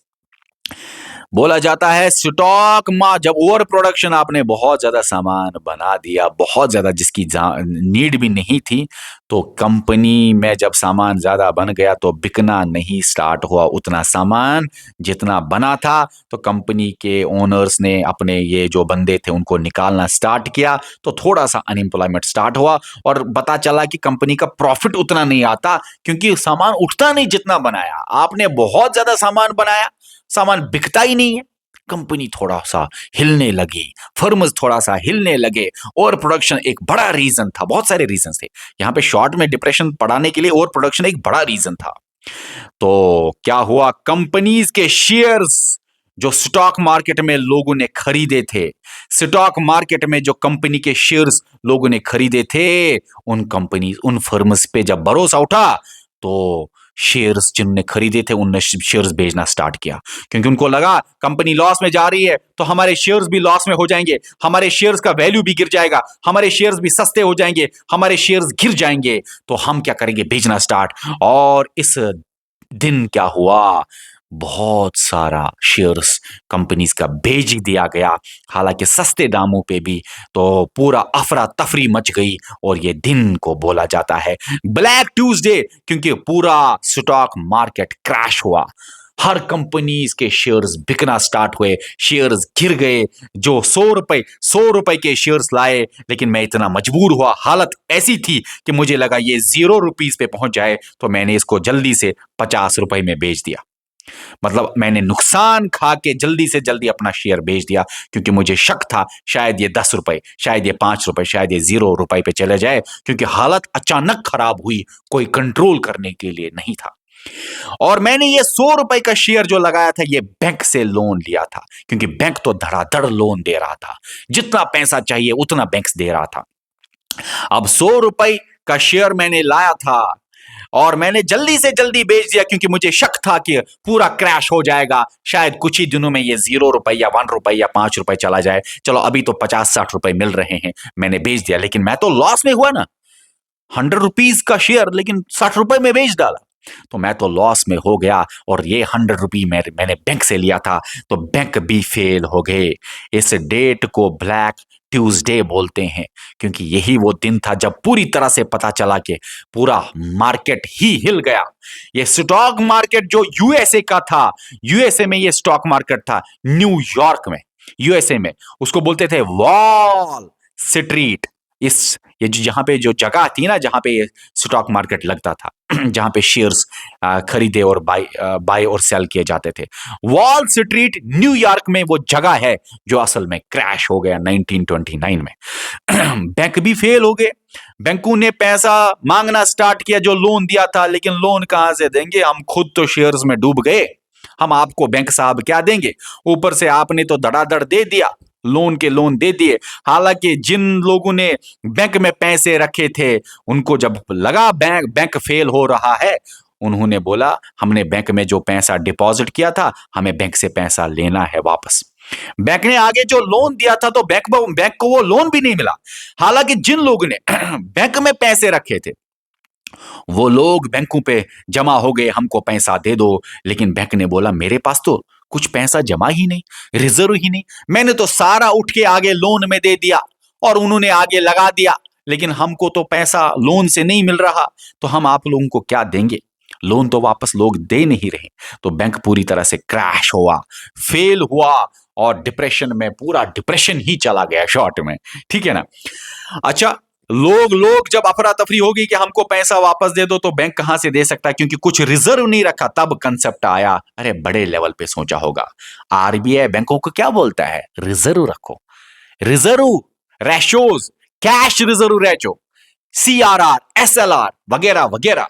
बोला जाता है स्टॉक मा जब ओवर प्रोडक्शन, आपने बहुत ज्यादा सामान बना दिया, बहुत ज्यादा, जिसकी नीड भी नहीं थी, तो कंपनी में जब सामान ज्यादा बन गया तो बिकना नहीं स्टार्ट हुआ उतना सामान जितना बना था। तो कंपनी के ओनर्स ने अपने ये जो बंदे थे उनको निकालना स्टार्ट किया, तो थोड़ा सा अनएम्प्लॉयमेंट स्टार्ट हुआ और पता चला कि कंपनी का प्रॉफिट उतना नहीं आता क्योंकि सामान उठता नहीं जितना बनाया। आपने बहुत ज्यादा सामान बनाया, सामान बिकता ही नहीं है, कंपनी थोड़ा सा हिलने लगी, फर्म्स थोड़ा सा हिलने लगे। और प्रोडक्शन एक बड़ा रीजन था, बहुत सारे रीजन थे यहां पे शॉर्ट में डिप्रेशन पढ़ाने के लिए, और प्रोडक्शन एक बड़ा रीजन था। तो क्या हुआ, कंपनीज के शेयर्स जो स्टॉक मार्केट में लोगों ने खरीदे थे, स्टॉक मार्केट में जो कंपनी के शेयर्स लोगों ने खरीदे थे, उन कंपनी उन फर्म्स पे जब भरोसा उठा तो शेयर्स जिनने खरीदे थे उनने शेयर्स बेचना स्टार्ट किया, क्योंकि उनको लगा कंपनी लॉस में जा रही है तो हमारे शेयर्स भी लॉस में हो जाएंगे, हमारे शेयर्स का वैल्यू भी गिर जाएगा, हमारे शेयर्स भी सस्ते हो जाएंगे, हमारे शेयर्स गिर जाएंगे, तो हम क्या करेंगे, बेचना स्टार्ट। और इस दिन क्या हुआ, बहुत सारा शेयर्स कंपनीज का बेच दिया गया, हालांकि सस्ते दामों पे भी। तो पूरा अफरा तफरी मच गई और ये दिन को बोला जाता है ब्लैक ट्यूसडे, क्योंकि पूरा स्टॉक मार्केट क्रैश हुआ, हर कंपनीज के शेयर्स बिकना स्टार्ट हुए, शेयर्स गिर गए। जो 100 रुपए के शेयर्स लाए, लेकिन मैं इतना मजबूर हुआ, हालत ऐसी थी कि मुझे लगा ये 0 रुपीज पे पहुंच जाए, तो मैंने इसको जल्दी से 50 रुपए में बेच दिया। मतलब मैंने नुकसान खा के जल्दी से जल्दी अपना शेयर बेच दिया, क्योंकि मुझे शक था शायद ये 10 रुपए, शायद ये 5 रुपए, शायद ये 0 रुपए पे चले जाए, क्योंकि हालत अचानक खराब हुई, कोई कंट्रोल करने के लिए नहीं था। और मैंने ये 100 रुपए का शेयर जो लगाया था, ये बैंक से लोन लिया था, क्योंकि बैंक तो धड़ाधड़ लोन दे रहा था, जितना पैसा चाहिए उतना बैंक दे रहा था। अब 100 रुपए का शेयर मैंने लाया था और मैंने जल्दी से जल्दी बेच दिया, क्योंकि मुझे शक था कि पूरा क्रैश हो जाएगा, शायद कुछ ही दिनों में ये 0 रुपए या 1 रुपए या 5 रुपए चला जाए। चलो अभी तो 50-60 रुपए मिल रहे हैं, मैंने बेच दिया, लेकिन मैं तो लॉस में हुआ ना। 100 रुपीज का शेयर लेकिन 60 रुपए में बेच डाला, तो मैं तो लॉस में हो गया। और ये 100 रुपए मैंने बैंक से लिया था, तो बैंक भी फेल हो गए। इस डेट को ब्लैक ट्यूसडे बोलते हैं, क्योंकि यही वो दिन था जब पूरी तरह से पता चला कि पूरा मार्केट ही हिल गया। ये स्टॉक मार्केट जो यूएसए का था, यूएसए में ये स्टॉक मार्केट था, न्यूयॉर्क में, यूएसए में, उसको बोलते थे वॉल स्ट्रीट। इस ये जो जहां पे जो जगह थी ना, जहां पे स्टॉक मार्केट लगता था, जहां पे शेयर्स खरीदे और बाय और सेल किए जाते थे, वॉल स्ट्रीट न्यूयॉर्क में वो जगह है जो असल में क्रैश हो गया 1929 में। बैंक भी फेल हो गए, बैंकों ने पैसा मांगना स्टार्ट किया जो लोन दिया था, लेकिन लोन कहां से देंगे, हम खुद तो शेयर्स में डूब गए, हम आपको बैंक साहब क्या देंगे, ऊपर से आपने तो धड़ाधड़ दे दिया, लोन के लोन दे दिए। हालांकि जिन लोगों ने बैंक में पैसे रखे थे, उनको जब लगा बैंक फेल हो रहा है, उन्होंने बोला हमने बैंक में जो पैसा डिपॉजिट किया था, हमें बैंक से पैसा लेना है वापस। बैंक ने आगे जो लोन दिया था, तो बैंक को वो लोन भी नहीं मिला। हालांकि जिन लोगों ने बैंक में पैसे रखे थे, वो लोग बैंकों पे जमा हो गए, हमको पैसा दे दो, लेकिन बैंक ने बोला मेरे पास तो कुछ पैसा जमा ही नहीं, रिजर्व ही नहीं, मैंने तो सारा उठ के आगे लोन में दे दिया और उन्होंने आगे लगा दिया, लेकिन हमको तो पैसा लोन से नहीं मिल रहा, तो हम आप लोगों को क्या देंगे, लोन तो वापस लोग दे नहीं रहे। तो बैंक पूरी तरह से क्रैश हुआ, फेल हुआ और डिप्रेशन में, पूरा डिप्रेशन ही चला गया शॉर्ट में, ठीक है ना। अच्छा, लोग लोग जब अफरा तफरी होगी कि हमको पैसा वापस दे दो, तो बैंक कहां से दे सकता है, क्योंकि कुछ रिजर्व नहीं रखा। तब कंसेप्ट आया, अरे बड़े लेवल पे सोचा होगा। आरबीआई बैंकों को क्या बोलता है, रिजर्व रखो, reserve ratios, cash reserve ratio, CRR, SLR वगैरह वगैरह।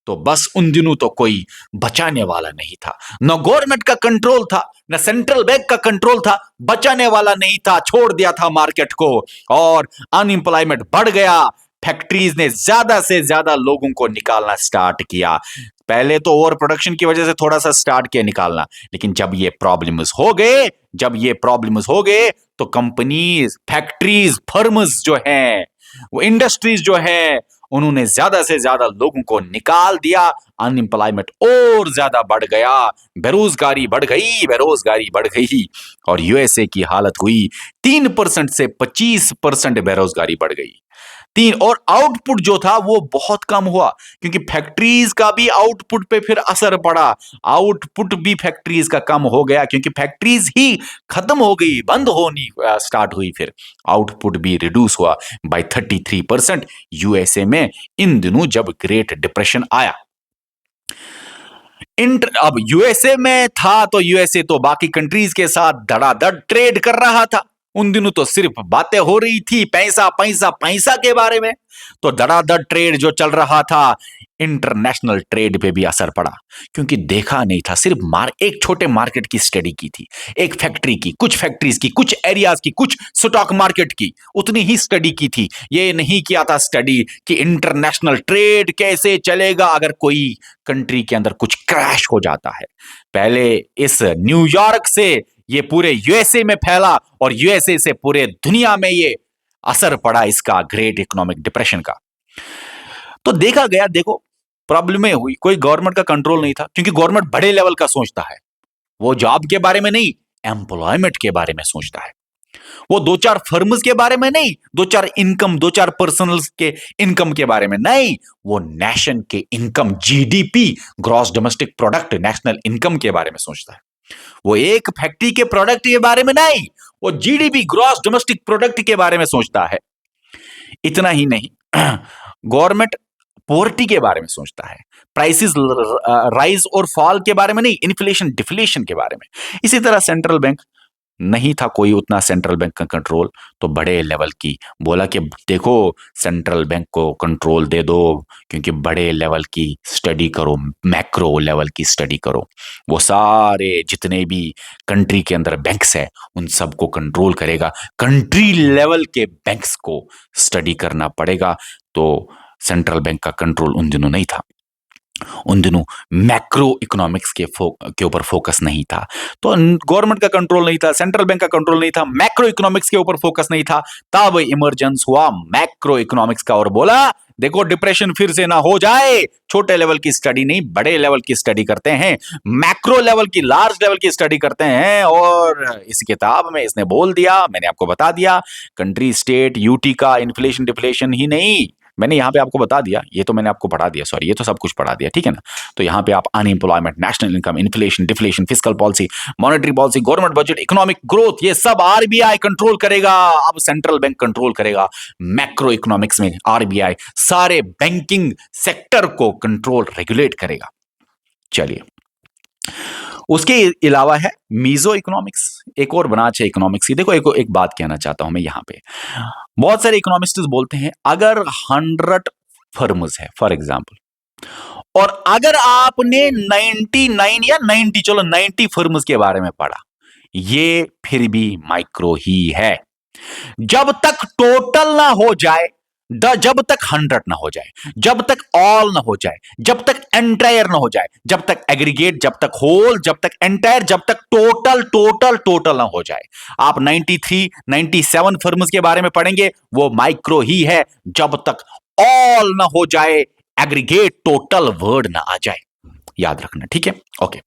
तो बस उन दिनों तो कोई बचाने वाला नहीं था, न गवर्नमेंट का कंट्रोल था, न सेंट्रल बैंक का कंट्रोल था, बचाने वाला नहीं था, छोड़ दिया था मार्केट को, और अनएम्प्लॉयमेंट बढ़ गया। फैक्ट्रीज ने ज्यादा से ज्यादा लोगों को निकालना स्टार्ट किया। पहले तो ओवर प्रोडक्शन की वजह से थोड़ा सा स्टार्ट किया निकालना, लेकिन जब ये प्रॉब्लम्स हो गए तो कंपनीज, फैक्ट्रीज, फर्म्स जो हैं, वो इंडस्ट्रीज जो है, उन्होंने ज्यादा से ज्यादा लोगों को निकाल दिया। अनएम्प्लॉयमेंट और ज्यादा बढ़ गया, बेरोजगारी बढ़ गई, और यूएसए की हालत हुई 3% से 25% बेरोजगारी बढ़ गई। और आउटपुट जो था वो बहुत कम हुआ, क्योंकि फैक्ट्रीज का भी आउटपुट पे फिर असर पड़ा। आउटपुट भी फैक्ट्रीज का कम हो गया, क्योंकि फैक्ट्रीज ही खत्म हो गई, बंद होनी स्टार्ट हुई, फिर आउटपुट भी रिड्यूस हुआ बाय 33% यूएसए में इन दिनों जब ग्रेट डिप्रेशन आया। अब यूएसए में था तो यूएसए तो बाकी कंट्रीज के साथ धड़ाधड़ ट्रेड कर रहा था। उन दिनों तो सिर्फ बातें हो रही थी पैसा पैसा पैसा के बारे में, तो धड़ाधड़ ट्रेड जो चल रहा था, इंटरनेशनल ट्रेड पे भी असर पड़ा, क्योंकि देखा नहीं था, सिर्फ एक छोटे मार्केट की स्टडी की थी, एक फैक्ट्री की, कुछ फैक्ट्रीज की, कुछ एरियाज की, कुछ स्टॉक मार्केट की, उतनी ही स्टडी की थी। ये नहीं किया था स्टडी कि इंटरनेशनल ट्रेड कैसे चलेगा अगर कोई कंट्री के अंदर कुछ क्रैश हो जाता है। पहले इस न्यूयॉर्क से ये पूरे यूएसए में फैला, और यूएसए से पूरे दुनिया में ये असर पड़ा इसका, ग्रेट इकोनॉमिक डिप्रेशन का। तो देखा गया, देखो प्रॉब्लम हुई, कोई गवर्नमेंट का कंट्रोल नहीं था, क्योंकि गवर्नमेंट बड़े लेवल का सोचता है, वो जॉब के बारे में नहीं, एम्प्लॉयमेंट के बारे में सोचता है। वो दो चार फर्म्स के बारे में नहीं, दो चार पर्सनल्स के इनकम के बारे में नहीं, वो नेशन के income, GDP, gross domestic product, national income के बारे में सोचता है। वो एक फैक्ट्री के प्रोडक्ट के बारे में नहीं, वो जीडीपी, ग्रॉस डोमेस्टिक प्रोडक्ट के बारे में सोचता है। इतना ही नहीं, गवर्नमेंट पोवर्टी के बारे में सोचता है, प्राइसेस राइज और फॉल के बारे में नहीं, इन्फ्लेशन डिफ्लेशन के बारे में। इसी तरह सेंट्रल बैंक नहीं था कोई उतना, सेंट्रल बैंक का कंट्रोल, तो बड़े लेवल की बोला कि देखो सेंट्रल बैंक को कंट्रोल दे दो, क्योंकि बड़े लेवल की स्टडी करो, मैक्रो लेवल की स्टडी करो, वो सारे जितने भी कंट्री के अंदर बैंक्स है उन सबको कंट्रोल करेगा, कंट्री लेवल के बैंक्स को स्टडी करना पड़ेगा। तो सेंट्रल बैंक का कंट्रोल उन दिनों नहीं था, उन दिनों मैक्रो इकोनॉमिक्स के ऊपर फोकस नहीं था, तो गवर्नमेंट का कंट्रोल नहीं था, सेंट्रल बैंक का कंट्रोल नहीं था, मैक्रो इकोनॉमिक्स के ऊपर फोकस नहीं था। तब इमरजेंस हुआ मैक्रो इकोनॉमिक्स का, और बोला देखो डिप्रेशन फिर से ना हो जाए, छोटे लेवल की स्टडी नहीं, बड़े लेवल की स्टडी करते हैं, मैक्रो लेवल की, लार्ज लेवल की स्टडी करते हैं। और इस किताब में इसने बोल दिया, मैंने आपको बता दिया, कंट्री स्टेट यूटी का इन्फ्लेशन डिफ्लेशन ही नहीं, मैंने यहां पे आपको बता दिया, ये तो मैंने आपको पढ़ा दिया, सॉरी ये तो सब कुछ पढ़ा दिया, ठीक है ना। तो यहां पे आप unemployment, national income, inflation deflation, fiscal policy, monetary policy, government budget, economic growth, ये सब आरबीआई कंट्रोल करेगा। अब सेंट्रल बैंक कंट्रोल करेगा मैक्रो इकोनॉमिक्स में, आरबीआई सारे बैंकिंग सेक्टर को कंट्रोल रेगुलेट करेगा। चलिए, उसके अलावा है मीजो इकोनॉमिक्स, एक और ब्रांच है इकोनॉमिक्स की। देखो एक बात कहना चाहता हूं मैं यहां पे, बहुत सारे इकोनॉमिस्ट्स बोलते हैं अगर 100 फर्म्स है फॉर एग्जांपल, और अगर आपने 99 या 90, चलो 90 फर्म्स के बारे में पढ़ा, ये फिर भी माइक्रो ही है। जब तक टोटल ना हो जाए, जब तक 100 ना हो जाए, जब तक ऑल ना हो जाए, जब तक एंटायर ना हो जाए, जब तक एग्रीगेट, जब तक होल, जब तक एंटायर, जब तक टोटल टोटल टोटल ना हो जाए, आप 93 97 फर्म्स के बारे में पढ़ेंगे, वो माइक्रो ही है, जब तक ऑल ना हो जाए, एग्रीगेट टोटल वर्ड ना आ जाए, याद रखना, ठीक है, ओके।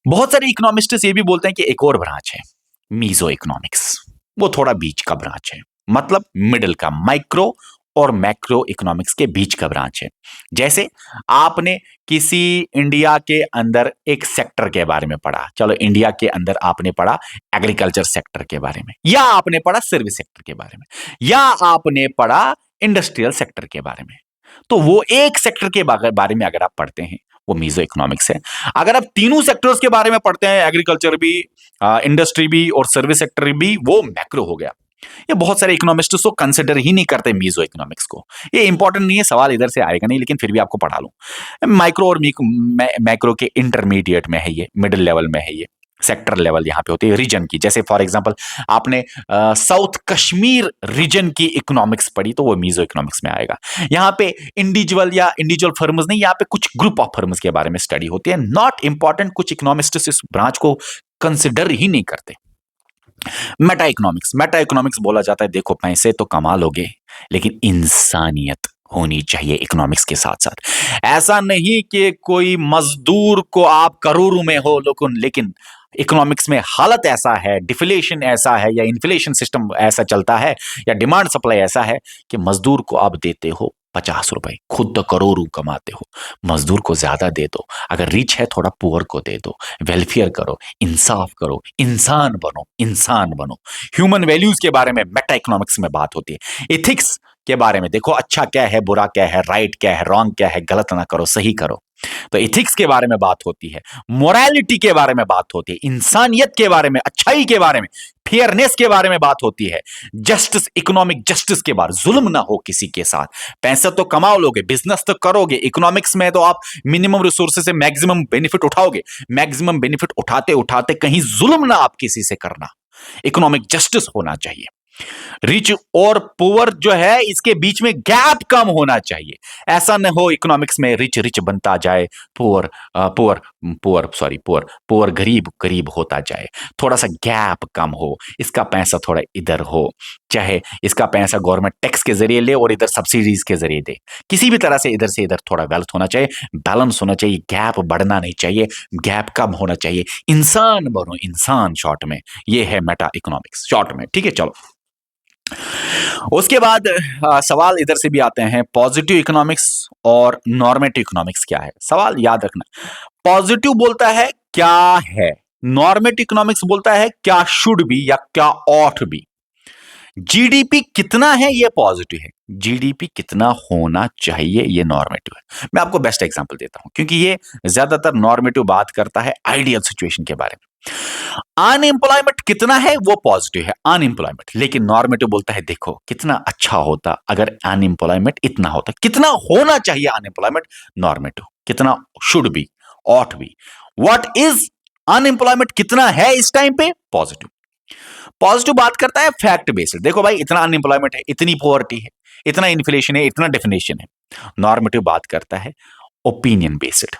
बहुत सारे इकोनॉमिस्ट्स ये भी बोलते हैं कि एक और ब्रांच है मीजो इकोनॉमिक्स, वो थोड़ा बीच का ब्रांच है, मतलब मिडिल का, माइक्रो और मैक्रो इकोनॉमिक्स के बीच का ब्रांच है। जैसे आपने किसी इंडिया के अंदर एक सेक्टर के बारे में पढ़ा, चलो इंडिया के अंदर आपने पढ़ा एग्रीकल्चर सेक्टर के बारे में, या आपने पढ़ा सर्विस सेक्टर के बारे में, या आपने पढ़ा इंडस्ट्रियल सेक्टर के बारे में। तो वो एक सेक्टर के बारे में अगर आप पढ़ते हैं वो मीजो इकोनॉमिक्स है। अगर आप तीनों सेक्टर्स के बारे में पढ़ते हैं, एग्रीकल्चर भी, इंडस्ट्री भी और सर्विस सेक्टर भी, वो मैक्रो हो गया। ये बहुत सारे इकोनॉमिस्ट तो कंसिडर ही नहीं करते मीजो इकोनॉमिक्स को। ये इंपॉर्टेंट नहीं है, सवाल इधर से आएगा नहीं, लेकिन फिर भी आपको पढ़ा लूं। माइक्रो और मैक्रो के इंटरमीडिएट में है, ये मिडिल लेवल में है, ये सेक्टर लेवल यहां पे होती है रीजन की। जैसे फॉर एग्जांपल आपने साउथ कश्मीर रीजन की इकोनॉमिक्स पढ़ी तो वो मीजो इकोनॉमिक्स में आएगा। यहां पे इंडिविजुअल फर्म्स नहीं, यहां पे कुछ ग्रुप ऑफ फर्म्स के बारे में स्टडी होती है। नॉट इंपॉर्टेंट, कुछ इकोनॉमिस्ट इस ब्रांच को कंसिडर ही नहीं करते। मेटा इकोनॉमिक्स बोला जाता है, देखो पैसे तो कमा लोगे लेकिन इंसानियत होनी चाहिए इकोनॉमिक्स के साथ साथ। ऐसा नहीं कि कोई मजदूर को आप करोड़ों में हो लेकिन इकोनॉमिक्स में हालत ऐसा है, डिफ्लेशन ऐसा है, या इन्फ्लेशन सिस्टम ऐसा चलता है, या डिमांड सप्लाई ऐसा है कि मजदूर को आप देते हो 50 रुपए, खुद तो करोड़ों कमाते हो, मजदूर को ज्यादा दे दो, अगर रिच है थोड़ा पुअर को दे दो, वेलफेयर करो, इंसाफ करो, इंसान बनो। ह्यूमन वैल्यूज के बारे में मेटा इकोनॉमिक्स में बात होती है। एथिक्स के बारे में देखो, अच्छा क्या है, बुरा क्या है, राइट क्या है, रॉन्ग क्या है, गलत ना करो, सही करो। तो एथिक्स के बारे में बात होती है, मोरालिटी के बारे में बात होती है, इंसानियत के बारे में, अच्छाई के बारे में, फेयरनेस के बारे में बात होती है, जस्टिस, इकोनॉमिक जस्टिस के बारे, जुल्म ना हो किसी के साथ। पैसा तो कमाओ लोगे, बिजनेस तो करोगे, इकोनॉमिक्स में तो आप मिनिमम रिसोर्सेज से मैक्सिमम बेनिफिट उठाओगे, मैक्सिमम बेनिफिट उठाते उठाते कहीं जुल्म ना आप किसी से करना, इकोनॉमिक जस्टिस होना चाहिए। रिच और पुअर जो है इसके बीच में गैप कम होना चाहिए। ऐसा न हो इकोनॉमिक्स में रिच रिच बनता जाए, पुअर पुअर गरीब गरीब होता जाए। थोड़ा सा गैप कम हो, इसका पैसा थोड़ा इधर हो, चाहे इसका पैसा गवर्नमेंट टैक्स के जरिए ले और इधर सब्सिडीज के जरिए दे, किसी भी तरह से इधर से इधर थोड़ा वेल्थ होना चाहिए, बैलेंस होना चाहिए, गैप बढ़ना नहीं चाहिए, गैप कम होना चाहिए। इंसान बनो, इंसान शॉर्ट में, ये है मेटा इकोनॉमिक्स शॉर्ट में। ठीक है, चलो उसके बाद सवाल इधर से भी आते हैं, पॉजिटिव इकोनॉमिक्स और नॉर्मेटिव इकोनॉमिक्स क्या है। सवाल याद रखना, पॉजिटिव बोलता है क्या है, नॉर्मेटिव इकोनॉमिक्स बोलता है क्या शुड बी या क्या ऑट बी। जीडीपी कितना है ये पॉजिटिव है, जीडीपी कितना होना चाहिए ये नॉर्मेटिव है। मैं आपको बेस्ट एग्जांपल देता हूं क्योंकि ये ज्यादातर नॉर्मेटिव बात करता है आइडियल सिचुएशन के बारे में। अनएम्प्लॉयमेंट कितना है वो पॉजिटिव है, अनएम्प्लॉयमेंट, लेकिन नॉर्मेटिव बोलता है देखो कितना अच्छा होता अगर अनएम्प्लॉयमेंट इतना होता, कितना होना चाहिए अनएम्प्लॉयमेंट, नॉर्मेटिव, कितना should be, ought be. What is unemployment, कितना है इस टाइम पे, पॉजिटिव। पॉजिटिव बात करता है फैक्ट बेस्ड, देखो भाई इतना अनएम्प्लॉयमेंट है, इतनी पॉवर्टी है, इतना इन्फ्लेशन है, इतना डेफिनेशन है। नॉर्मेटिव बात करता है ओपिनियन बेस्ड,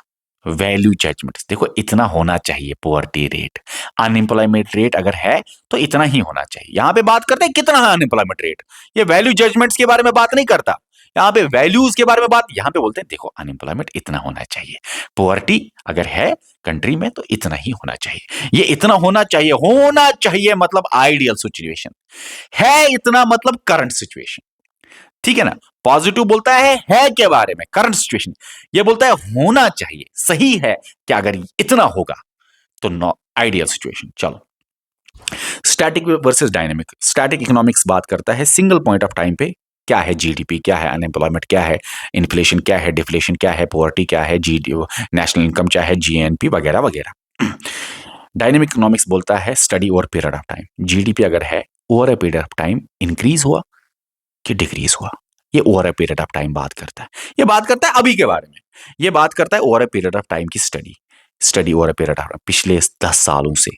वैल्यू जजमेंट, देखो इतना होना चाहिए पॉवर्टी रेट, अनएम्प्लॉयमेंट रेट अगर है तो इतना ही होना चाहिए। यहां पे बात करते हैं कितना है अनएम्प्लॉयमेंट रेट, ये वैल्यू जजमेंट्स के बारे में बात नहीं करता, यहां पे वैल्यूज के बारे में बात, यहां पे बोलते हैं देखो अनएम्प्लॉयमेंट इतना होना चाहिए, पॉवर्टी अगर है कंट्री में तो इतना ही होना चाहिए। ये इतना होना चाहिए मतलब आइडियल सिचुएशन है, इतना मतलब करंट सिचुएशन, ठीक है ना। पॉजिटिव बोलता है के बारे में, करंट सिचुएशन, ये बोलता है होना चाहिए, सही है कि अगर इतना होगा तो आइडियल सिचुएशन। चलो static versus dynamic, static economics बात करता है सिंगल पॉइंट ऑफ टाइम पे क्या है जीडीपी, क्या है अनएम्प्लॉयमेंट, क्या है इन्फ्लेशन, क्या है डिफ्लेशन, क्या है पॉवर्टी, क्या है नेशनल इनकम, क्या है जीएनपी वगैरह वगैरह। डायनेमिक इकोनॉमिक्स बोलता है study over period of time, GDP अगर है over a period of time increase हुआ कि डिक्रीज हुआ, ये over a period of time बात करता है। ये बात करता है अभी के बारे में, ये बात करता है over a period of time की study over a period of पिछले 10 सालों से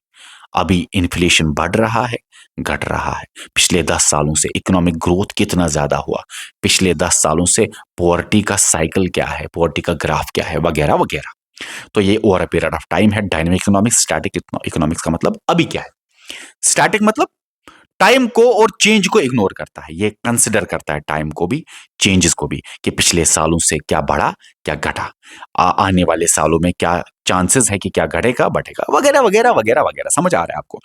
अभी इन्फ्लेशन बढ़ रहा है घट रहा है, पिछले 10 सालों से इकोनॉमिक ग्रोथ कितना ज्यादा हुआ, पिछले 10 सालों से पॉवर्टी का साइकिल क्या है, पॉवर्टी का ग्राफ क्या है वगैरह वगैरह। तो ये over a period of time है डायनेमिक इकोनॉमिक्स। स्टैटिक इकोनॉमिक्स का मतलब अभी क्या है, स्टैटिक मतलब टाइम को और चेंज को इग्नोर करता है, ये कंसिडर करता है टाइम को भी चेंजेस को भी कि पिछले सालों से क्या बढ़ा क्या घटा, आने वाले सालों में क्या चांसेस है कि क्या घटेगा बढ़ेगा वगैरह वगैरह वगैरह वगैरह। समझ आ रहा है आपको।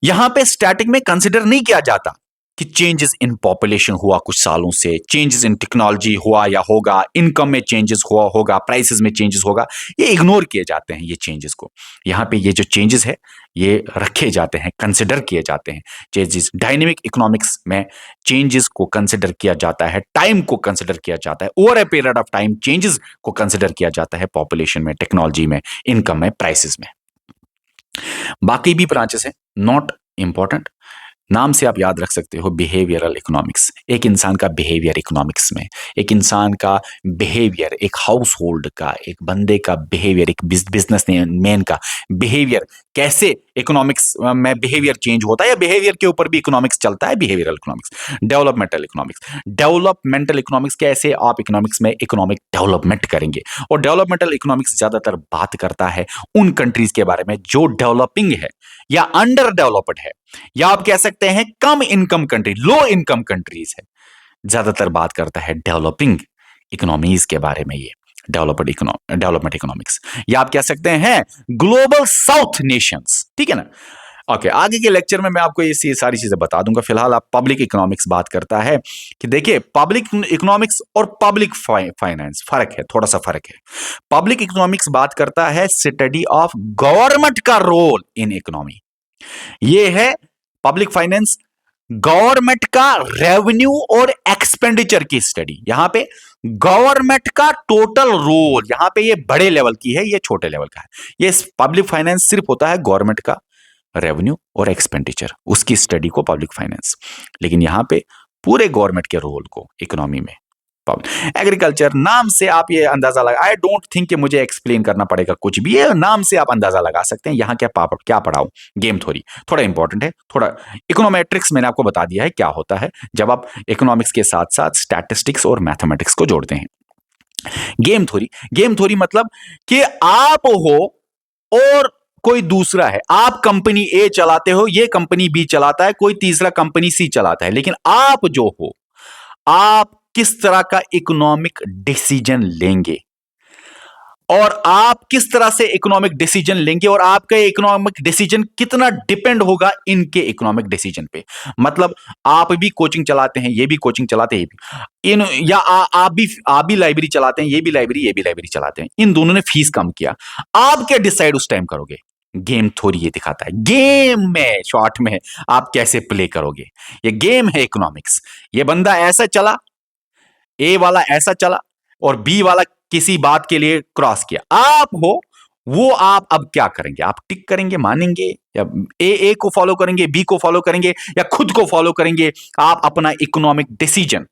यहां पे स्टैटिक में कंसिडर नहीं किया जाता कि चेंजेस इन पॉपुलेशन हुआ कुछ सालों से, चेंजेस इन टेक्नोलॉजी हुआ या होगा, इनकम में चेंजेस हुआ होगा, प्राइसेस में चेंजेस होगा, ये इग्नोर किए जाते हैं ये चेंजेस को। यहाँ पे ये जो चेंजेस है ये रखे जाते हैं, कंसिडर किए जाते हैं चेंजेस। डायनेमिक इकोनॉमिक्स में चेंजेस को कंसिडर किया जाता है, टाइम को कंसिडर किया जाता है, over a period of time changes को कंसिडर किया जाता है, पॉपुलेशन में, टेक्नोलॉजी में, इनकम में, प्राइसेस में। बाकी भी ब्रांचेस हैं, नॉट इंपॉर्टेंट। नाम से आप याद रख सकते हो बिहेवियरल इकोनॉमिक्स, एक इंसान का बिहेवियर इकोनॉमिक्स में, एक इंसान का बिहेवियर, एक हाउस होल्ड का, एक बंदे का बिहेवियर, एक बिजनेस मैन का बिहेवियर, कैसे इकोनॉमिक्स में बिहेवियर चेंज होता है, या बिहेवियर के ऊपर भी इकोनॉमिक्स चलता है, behavioural economics. Developmental economics, developmental economics, कैसे आप इकोनॉमिक्स में इकोनॉमिक डेवलपमेंट करेंगे। और डेवलपमेंटल इकोनॉमिक्स ज्यादातर बात करता है उन कंट्रीज के बारे में जो डेवलपिंग है या अंडर डेवलप्ड है, या आप कह सकते हैं कम income country, low income countries है। ज्यादातर बात करता है डेवलपिंग इकोनॉमीज के बारे में, ये डेवलपमेंट इकोनॉमिक्स, या आप कह सकते हैं ग्लोबल साउथ नेशंस। ठीक है ना। ओके, आगे के लेक्चर में मैं आपको ये सारी चीजें बता दूंगा। फिलहाल आप पब्लिक इकोनॉमिक्स बात करता है कि देखिए पब्लिक इकोनॉमिक्स और पब्लिक फाइनेंस फर्क है, थोड़ा सा फर्क है। पब्लिक इकोनॉमिक्स बात करता है स्टडी ऑफ गवर्नमेंट का रोल इन इकोनॉमी। ये है पब्लिक फाइनेंस, गवर्नमेंट का रेवेन्यू और एक्सपेंडिचर की स्टडी। यहां पे गवर्नमेंट का टोटल रोल, यहां पे ये बड़े लेवल की है, ये छोटे लेवल का है। ये पब्लिक फाइनेंस सिर्फ होता है गवर्नमेंट का रेवेन्यू और एक्सपेंडिचर, उसकी स्टडी को पब्लिक फाइनेंस। लेकिन यहां पे पूरे गवर्नमेंट के रोल को इकोनॉमी में। एग्रीकल्चर, नाम से आप ये अंदाजा लगा, आई डोंट थिंक कि मुझे एक्सप्लेन करना पड़ेगा कुछ भी, ये नाम से आप अंदाजा लगा सकते हैं। यहां क्या पढ़ाओ, गेम थ्योरी थोड़ा इंपॉर्टेंट है, थोड़ा इकोनोमेट्रिक्स मैंने आपको बता दिया है क्या होता है जब आप इकोनॉमिक्स के साथ साथ स्टैटिस्टिक्स और मैथमेटिक्स को जोड़ते हैं। गेम थ्योरी मतलब कि आप हो और कोई दूसरा है, आप कंपनी ए चलाते हो, ये कंपनी बी चलाता है, कोई तीसरा कंपनी सी चलाता है, लेकिन आप जो हो, आप किस तरह का इकोनॉमिक डिसीजन लेंगे और आप किस तरह से इकोनॉमिक डिसीजन लेंगे, और आपका इकोनॉमिक डिसीजन कितना डिपेंड होगा इनके इकोनॉमिक डिसीजन पे। मतलब आप भी कोचिंग चलाते हैं, ये भी कोचिंग चलाते हैं, ये भी या आप भी लाइब्रेरी चलाते हैं, ये भी लाइब्रेरी चलाते हैं, इन दोनों ने फीस कम किया, आप क्या डिसाइड उस टाइम करोगे। गेम थ्योरी ये दिखाता है, गेम में शॉर्ट में आप कैसे प्ले करोगे। ये गेम है इकोनॉमिक्स। ये बंदा ऐसा चला, ए वाला ऐसा चला और बी वाला किसी बात के लिए क्रॉस किया, आप हो वो, आप अब क्या करेंगे, आप टिक करेंगे, मानेंगे, या ए को फॉलो करेंगे, बी को फॉलो करेंगे, या खुद को फॉलो करेंगे। आप अपना इकोनॉमिक डिसीजन,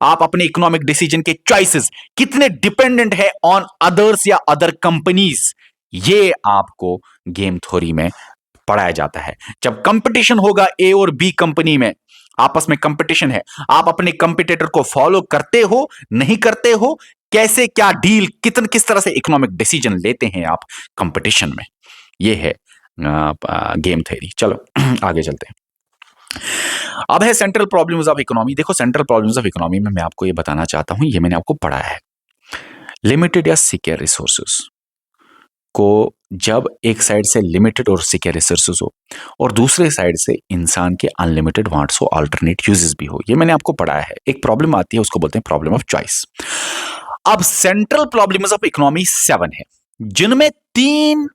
आप अपने इकोनॉमिक डिसीजन के चॉइसेस कितने डिपेंडेंट है ऑन अदर्स या अदर कंपनीज, ये आपको गेम थ्योरी में पढ़ाया जाता है। जब कंपटीशन होगा ए और बी कंपनी में, आपस में कंपटीशन है, आप अपने कंपटीटर को फॉलो करते हो, नहीं करते हो, कैसे क्या डील, किस तरह से इकोनॉमिक डिसीजन लेते हैं आप कंपटीशन में, ये है गेम थ्योरी। चलो आगे चलते हैं। अब है सेंट्रल प्रॉब्लम्स ऑफ इकोनॉमी। देखो सेंट्रल प्रॉब्लम्स ऑफ इकोनॉमी में मैं आपको ये बताना चाहता हूं, ये मैंने आपको पढ़ा है। लिमिटेड या सिक्योर रिसोर्सेस को, जब एक साइड से लिमिटेड और सिक्योर रिसोर्सेज हो और दूसरे साइड से इंसान के अनलिमिटेड वांट्स हो, अल्टरनेट यूजेस भी हो, ये मैंने आपको पढ़ाया है। एक प्रॉब्लम आती है, उसको बोलते हैं प्रॉब्लम ऑफ चॉइस। अब सेंट्रल प्रॉब्लम्स ऑफ इकोनॉमी 7 है, जिनमें 3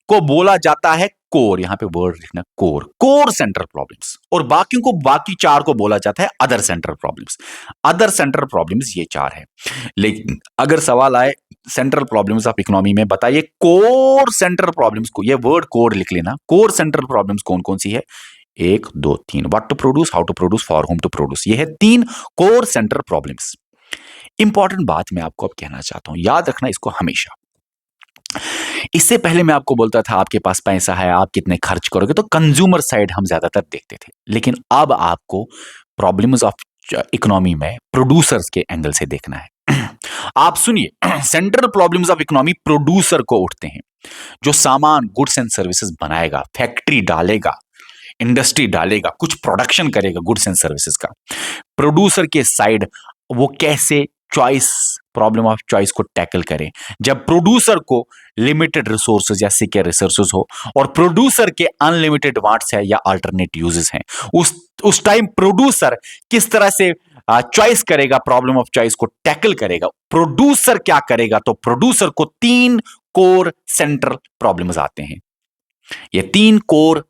को बोला जाता है कोर, यहां पे वर्ड लिखना, कोर सेंट्रल प्रॉब्लम्स, और बाकी 4 को बोला जाता है other central problems. Other central problems ये 4 है। लेकिन अगर सवाल आए सेंट्रल प्रॉब्लम्स ऑफ इकोनॉमी में, बताइए कोर सेंट्रल प्रॉब्लम्स को, ये वर्ड कोर लिख लेना, कोर सेंट्रल प्रॉब्लम्स कौन कौन सी है, 1 2 3, what to produce, how to produce, for whom to produce, ये है 3 कोर सेंट्रल प्रॉब्लम्स। इंपॉर्टेंट बात मैं आपको अब कहना चाहता हूं, याद रखना इसको हमेशा। इससे पहले मैं आपको बोलता था आपके पास पैसा है, आप कितने खर्च करोगे, तो कंज्यूमर साइड हम ज्यादातर देखते थे। लेकिन अब आपको प्रॉब्लम्स ऑफ इकोनॉमी में प्रोड्यूसर्स के एंगल से देखना है। आप सुनिए, central problems of economy producer को उठते हैं, जो सामान, गुड्स एंड सर्विसेज बनाएगा, फैक्ट्री डालेगा, इंडस्ट्री डालेगा, कुछ प्रोडक्शन करेगा गुड्स एंड सर्विसेज का। प्रोड्यूसर के साइड वो कैसे चॉइस, प्रॉब्लम ऑफ चॉइस को टैकल करें। जब प्रोड्यूसर को लिमिटेड रिसोर्सेज या सिक्योर रिसोर्सेज हो और प्रोड्यूसर के अनलिमिटेड वांट्स है या अल्टरनेट यूजेस हैं, उस टाइम प्रोड्यूसर किस तरह से चॉइस करेगा, प्रॉब्लम ऑफ चॉइस को टैकल करेगा। प्रोड्यूसर क्या करेगा, तो प्रोड्यूसर को 3 कोर सेंट्रल प्रॉब्लम्स आते हैं। ये 3 कोर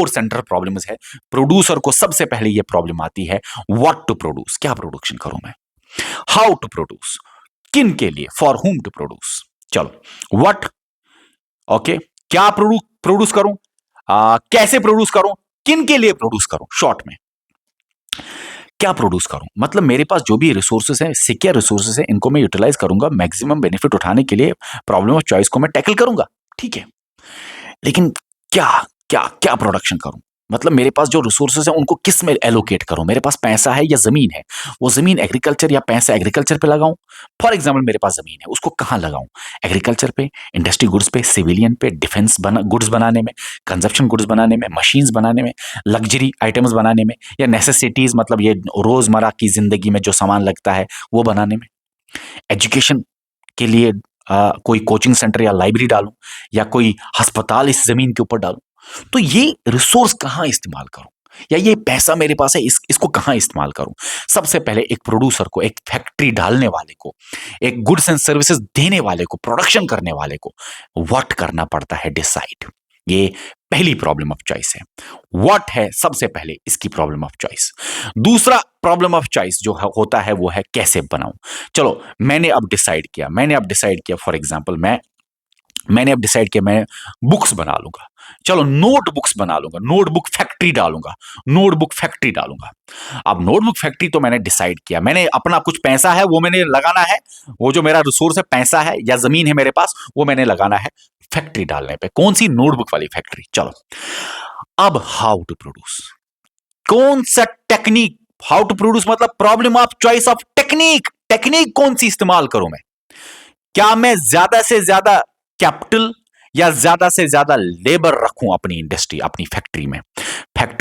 सेंट्रल प्रॉब्लम्स है। प्रोड्यूसर को सबसे पहले ये प्रॉब्लम आती है, व्हाट टू प्रोड्यूस, क्या प्रोडक्शन करूं मैं, हाउ टू प्रोड्यूस, किन के लिए, फॉर हुम टू प्रोड्यूस। चलो, व्हाट, ओके, क्या प्रोड्यूस करूं, कैसे प्रोड्यूस करूं, किन के लिए प्रोड्यूस करूं। शॉर्ट में क्या प्रोड्यूस करूं, मतलब मेरे पास जो भी रिसोर्सेस हैं, सिक्योर रिसोर्सेस हैं, इनको मैं यूटिलाइज करूंगा, मैक्सिमम बेनिफिट उठाने के लिए प्रॉब्लम ऑफ चॉइस को मैं टैकल करूंगा, ठीक है। लेकिन क्या क्या क्या प्रोडक्शन करूं, मतलब मेरे पास जो रिसोर्सेज है उनको किस में एलोकेट करूं। मेरे पास पैसा है या जमीन है, वो जमीन एग्रीकल्चर या पैसा एग्रीकल्चर पे लगाऊं। फॉर एग्जांपल मेरे पास जमीन है, उसको कहां लगाऊं, एग्रीकल्चर पे, इंडस्ट्री गुड्स पे, सिविलियन पे, डिफेंस गुड्स बनाने में, कंजप्शन गुड्स बनाने में, मशीन्स बनाने में, लग्जरी आइटम्स बनाने में, या नेसेसिटीज मतलब ये रोजमर्रा की जिंदगी में जो सामान लगता है वो बनाने में। एजुकेशन के लिए कोई कोचिंग सेंटर या लाइब्रेरी डालूं, या कोई अस्पताल इस जमीन के ऊपर डालूं। तो ये रिसोर्स कहां इस्तेमाल करूं, या ये पैसा मेरे पास है, इसको कहां इस्तेमाल करूं। सबसे पहले एक प्रोड्यूसर को, एक फैक्ट्री डालने वाले को, एक गुड्स एंड सर्विसेज देने वाले को, प्रोडक्शन करने वाले को व्हाट करना पड़ता है, डिसाइड। ये पहली प्रॉब्लम ऑफ चॉइस है। व्हाट है सबसे पहले इसकी प्रॉब्लम ऑफ चॉइस। दूसरा प्रॉब्लम ऑफ चॉइस जो होता है वो है कैसे बनाऊं। चलो, मैंने अब डिसाइड किया फॉर एग्जांपल मैंने अब डिसाइड किया मैं बुक्स बना लूंगा। चलो, नोटबुक्स बना लूंगा, नोटबुक फैक्ट्री डालूंगा। अब नोटबुक फैक्ट्री तो मैंने डिसाइड किया, मैंने अपना कुछ पैसा है वो मैंने लगाना है, वो जो मेरा रिसोर्स है, पैसा है या जमीन है मेरे पास, वो मैंने लगाना है फैक्ट्री डालने पे। कौन सी, नोटबुक वाली फैक्ट्री। चलो, अब हाउ टू प्रोड्यूस, कौन सा टेक्निक, हाउ टू प्रोड्यूस मतलब problem of choice of technique कौन सी इस्तेमाल करूं मैं। क्या मैं ज्यादा से ज्यादा कैपिटल या ज्यादा से ज्यादा लेबर रखूं अपनी इंडस्ट्री, अपनी फैक्ट्री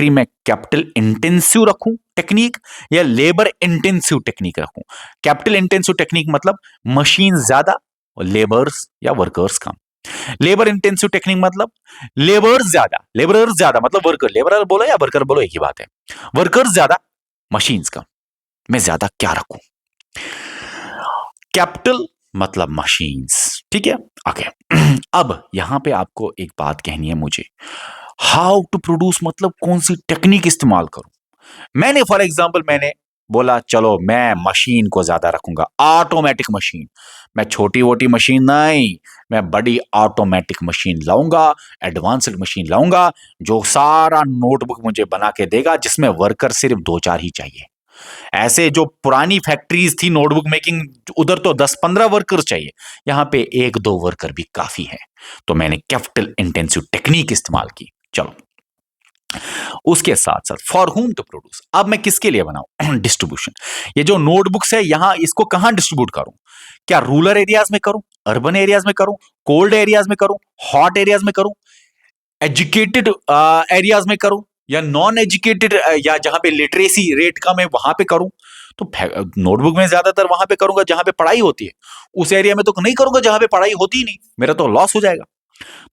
में कैपिटल इंटेंसिव रखूं टेक्निक, या लेबर इंटेंसिव टेक्निक रखूं। कैपिटल इंटेंसिव टेक्निक मतलब मशीन ज्यादा और लेबर्स या वर्कर्स कम। लेबर इंटेंसिव टेक्निक मतलब लेबर्स ज्यादा मतलब वर्कर, लेबर बोलो या वर्कर बोलो एक ही बात है, वर्कर्स ज्यादा, मशीन्स कम। मैं ज्यादा क्या रखूं, कैपिटल मतलब मशीन्स, ठीक है, ओके। अब यहां पे आपको एक बात कहनी है मुझे, हाउ टू प्रोड्यूस मतलब कौन सी टेक्निक इस्तेमाल करूं। मैंने फॉर एग्जांपल मैंने बोला चलो मैं मशीन को ज्यादा रखूंगा, ऑटोमेटिक मशीन। मैं छोटी वोटी मशीन नहीं, मैं बड़ी ऑटोमेटिक मशीन लाऊंगा, एडवांस्ड मशीन लाऊंगा, जो सारा नोटबुक मुझे बना के देगा, जिसमें वर्कर सिर्फ 2-4 ही चाहिए। ऐसे जो पुरानी फैक्ट्रीज थी नोटबुक मेकिंग, उधर तो 10-15 वर्कर चाहिए, यहां पे 1-2 वर्कर भी काफी है। तो मैंने कैपिटल इंटेंसिव टेक्निक इस्तेमाल की। चलो, उसके साथ साथ फॉर हुम टू प्रोड्यूस, अब मैं किसके लिए बनाऊं, डिस्ट्रीब्यूशन। ये जो नोटबुक्स है यहां, इसको कहां डिस्ट्रीब्यूट करूं, क्या रूरल एरियाज में करूं, अर्बन एरियाज में करूं, कोल्ड एरियाज में करूं, हॉट एरियाज में करूं, एजुकेटेड एरियाज में करूं, या नॉन एजुकेटेड या जहां पे लिटरेसी रेट कम है वहां पे करूं। तो नोटबुक में ज्यादातर वहां पे करूंगा जहां पे पढ़ाई होती है, उस एरिया में तो नहीं करूंगा जहां पे पढ़ाई होती ही नहीं, मेरा तो लॉस हो जाएगा।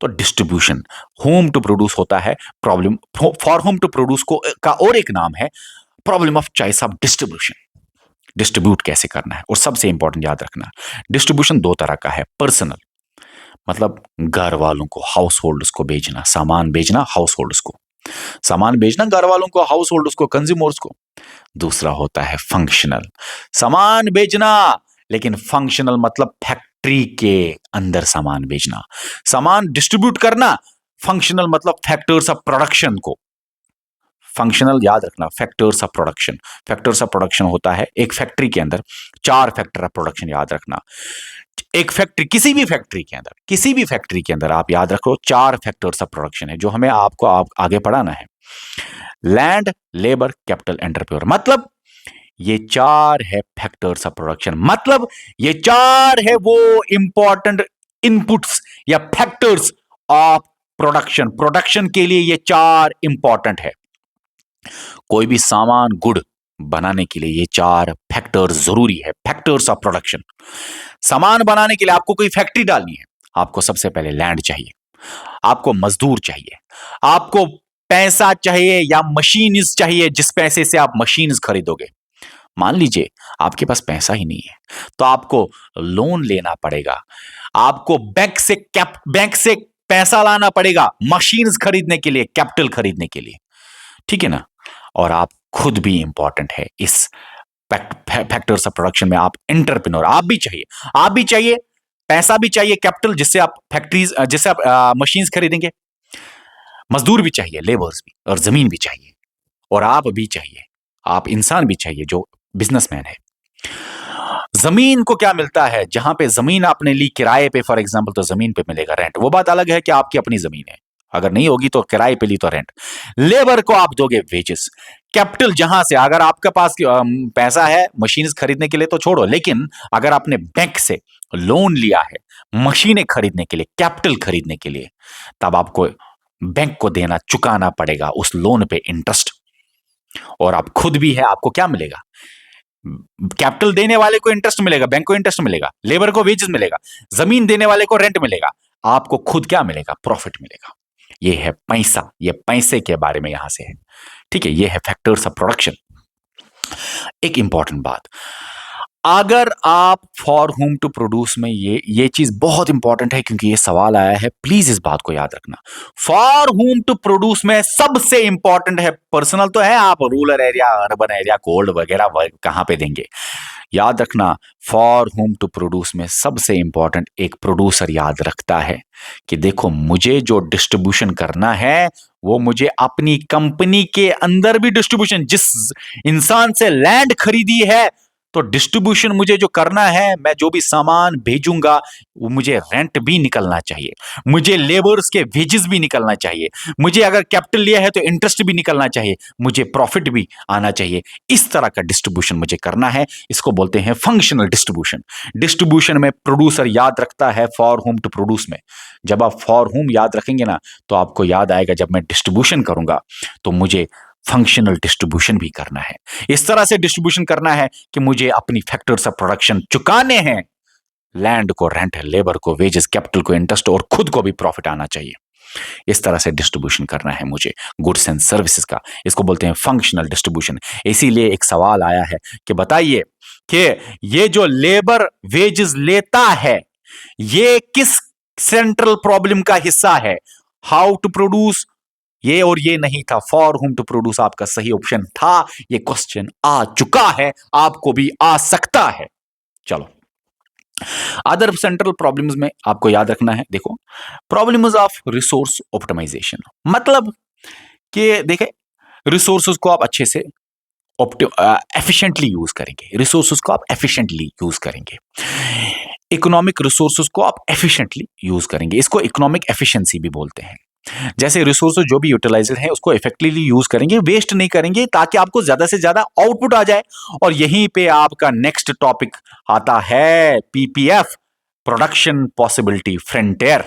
तो डिस्ट्रीब्यूशन, होम टू प्रोड्यूस होता है problem, for whom to produce को का और एक नाम है problem of choice of distribution. Distribute कैसे करना है, और सबसे इंपॉर्टेंट याद रखना, डिस्ट्रीब्यूशन 2 तरह का है, पर्सनल मतलब घर वालों को, हाउस होल्डर्स को बेचना, सामान बेचना हाउस होल्डर्स को, सामान बेचना घर वालों को, हाउस होल्डर्स को, कंज्यूमर्स को। दूसरा होता है फंक्शनल, सामान बेचना लेकिन फंक्शनल मतलब फैक्ट्री के अंदर सामान बेचना, सामान डिस्ट्रीब्यूट करना। फंक्शनल मतलब फैक्टर्स ऑफ प्रोडक्शन को, फंक्शनल याद रखना, factors of production. Factors of production होता है एक फैक्ट्री के अंदर 4 फैक्टर ऑफ प्रोडक्शन, याद रखना। एक फैक्ट्री, किसी भी फैक्ट्री के अंदर आप याद रखो 4 फैक्टर्स ऑफ प्रोडक्शन है, जो हमें आपको आगे पढ़ाना है। लैंड, लेबर, कैपिटल, एंटरप्रेन्योर, मतलब ये 4 है फैक्टर्स ऑफ प्रोडक्शन, मतलब ये 4 है वो इंपॉर्टेंट इनपुट्स या फैक्टर्स ऑफ प्रोडक्शन के लिए ये 4 इंपॉर्टेंट है। कोई भी सामान, गुड बनाने के लिए ये चार फैक्टर्स जरूरी है, फैक्टर्स ऑफ प्रोडक्शन। सामान बनाने के लिए आपको कोई फैक्ट्री डालनी है, आपको सबसे पहले लैंड चाहिए, आपको मजदूर चाहिए, आपको पैसा चाहिए या मशीन्स चाहिए जिस पैसे से आप मशीन्स खरीदोगे। मान लीजिए आपके पास पैसा ही नहीं है तो आपको लोन लेना पड़ेगा, आपको बैंक से पैसा लाना पड़ेगा मशीन्स खरीदने के लिए, कैपिटल खरीदने के लिए, ठीक है ना। और आप खुद भी इंपॉर्टेंट है इस फैक्टर्स ऑफ प्रोडक्शन में। आप एंटरप्रेन्योर, आप भी चाहिए, पैसा भी चाहिए, कैपिटल जिससे आप फैक्ट्रीज, जिससे आप मशीन्स खरीदेंगे, मजदूर भी चाहिए, लेबर्स भी, और जमीन भी चाहिए, और आप भी चाहिए, आप इंसान भी चाहिए जो बिजनेसमैन है। जमीन को क्या मिलता है, जहां पे जमीन आपने ली किराए पे फॉर एग्जांपल, तो जमीन पे मिलेगा रेंट, वो बात अलग है कि आपकी अपनी जमीन है, अगर नहीं होगी तो किराए पे ली तो रेंट। लेबर को आप दोगे वेजेस। कैपिटल जहां से, अगर आपके पास पैसा है मशीन खरीदने के लिए तो छोड़ो, लेकिन अगर आपने बैंक से लोन लिया है मशीनें खरीदने के लिए, कैपिटल खरीदने के लिए, तब आपको बैंक को देना, चुकाना पड़ेगा उस लोन पे इंटरेस्ट। और आप खुद भी है, आपको क्या मिलेगा, कैपिटल देने वाले को इंटरेस्ट मिलेगा, बैंक को इंटरेस्ट मिलेगा, लेबर को वेजेस मिलेगा, जमीन देने वाले को रेंट मिलेगा, आपको खुद क्या मिलेगा, प्रॉफिट मिलेगा। ये है पैसा, ये पैसे के बारे में यहां से है, ठीक है। ये है फैक्टर्स ऑफ प्रोडक्शन। एक इंपॉर्टेंट बात, अगर आप फॉर होम टू प्रोड्यूस में, ये चीज बहुत इंपॉर्टेंट है क्योंकि ये सवाल आया है, प्लीज इस बात को याद रखना। फॉर होम टू प्रोड्यूस में सबसे इंपॉर्टेंट है, पर्सनल तो है, आप rural area, urban area, cold वगैरह कहां पे देंगे, याद रखना। फॉर होम टू प्रोड्यूस में सबसे इंपॉर्टेंट एक प्रोड्यूसर याद रखता है कि देखो मुझे जो डिस्ट्रीब्यूशन करना है वो मुझे अपनी कंपनी के अंदर भी डिस्ट्रीब्यूशन, जिस इंसान से लैंड खरीदी है तो डिस्ट्रीब्यूशन मुझे जो करना है, मैं जो भी सामान भेजूंगा वो मुझे रेंट भी निकलना चाहिए, मुझे लेबर्स के वेजेस भी निकलना चाहिए, मुझे अगर कैपिटल लिया है तो इंटरेस्ट भी निकलना चाहिए, मुझे प्रॉफिट भी आना चाहिए। इस तरह का डिस्ट्रीब्यूशन मुझे करना है, इसको बोलते हैं फंक्शनल डिस्ट्रीब्यूशन। डिस्ट्रीब्यूशन में प्रोड्यूसर याद रखता है फॉर होम टू प्रोड्यूस में। जब आप फॉर होम याद रखेंगे ना तो आपको याद आएगा जब मैं डिस्ट्रीब्यूशन करूंगा तो मुझे फंक्शनल डिस्ट्रीब्यूशन भी करना है। इस तरह से डिस्ट्रीब्यूशन करना है कि मुझे अपनी फैक्टर्स ऑफ प्रोडक्शन चुकाने हैं, लैंड को रेंट, लेबर को वेजेस, कैपिटल को इंटरेस्ट, और खुद को भी प्रॉफिट आना चाहिए। इस तरह से डिस्ट्रीब्यूशन करना है मुझे गुड्स एंड सर्विसेज का, इसको बोलते हैं फंक्शनल डिस्ट्रीब्यूशन। इसीलिए एक सवाल आया है कि बताइए कि ये जो लेबर वेजेस लेता है ये किस सेंट्रल प्रॉब्लम का हिस्सा है, हाउ टू प्रोड्यूस, ये और ये नहीं था, फॉर होम टू प्रोड्यूस आपका सही ऑप्शन था। ये क्वेश्चन आ चुका है, आपको भी आ सकता है। चलो, अदर सेंट्रल प्रॉब्लम्स में आपको याद रखना है, देखो प्रॉब्लम्स ऑफ रिसोर्स ऑप्टिमाइजेशन, मतलब कि देखे रिसोर्सेज को आप अच्छे से एफिशिएंटली यूज करेंगे, रिसोर्सेज को आप एफिशिएंटली यूज करेंगे, इकोनॉमिक रिसोर्सेज को आप एफिशिएंटली यूज करेंगे, इसको इकोनॉमिक एफिशिएंसी भी बोलते हैं। जैसे रिसोर्सेज जो भी यूटिलाइज्ड है उसको इफेक्टिवली यूज करेंगे, वेस्ट नहीं करेंगे, ताकि आपको ज्यादा से ज्यादा आउटपुट आ जाए। और यहीं पे आपका नेक्स्ट टॉपिक आता है पीपीएफ, प्रोडक्शन पॉसिबिलिटी फ्रंटियर,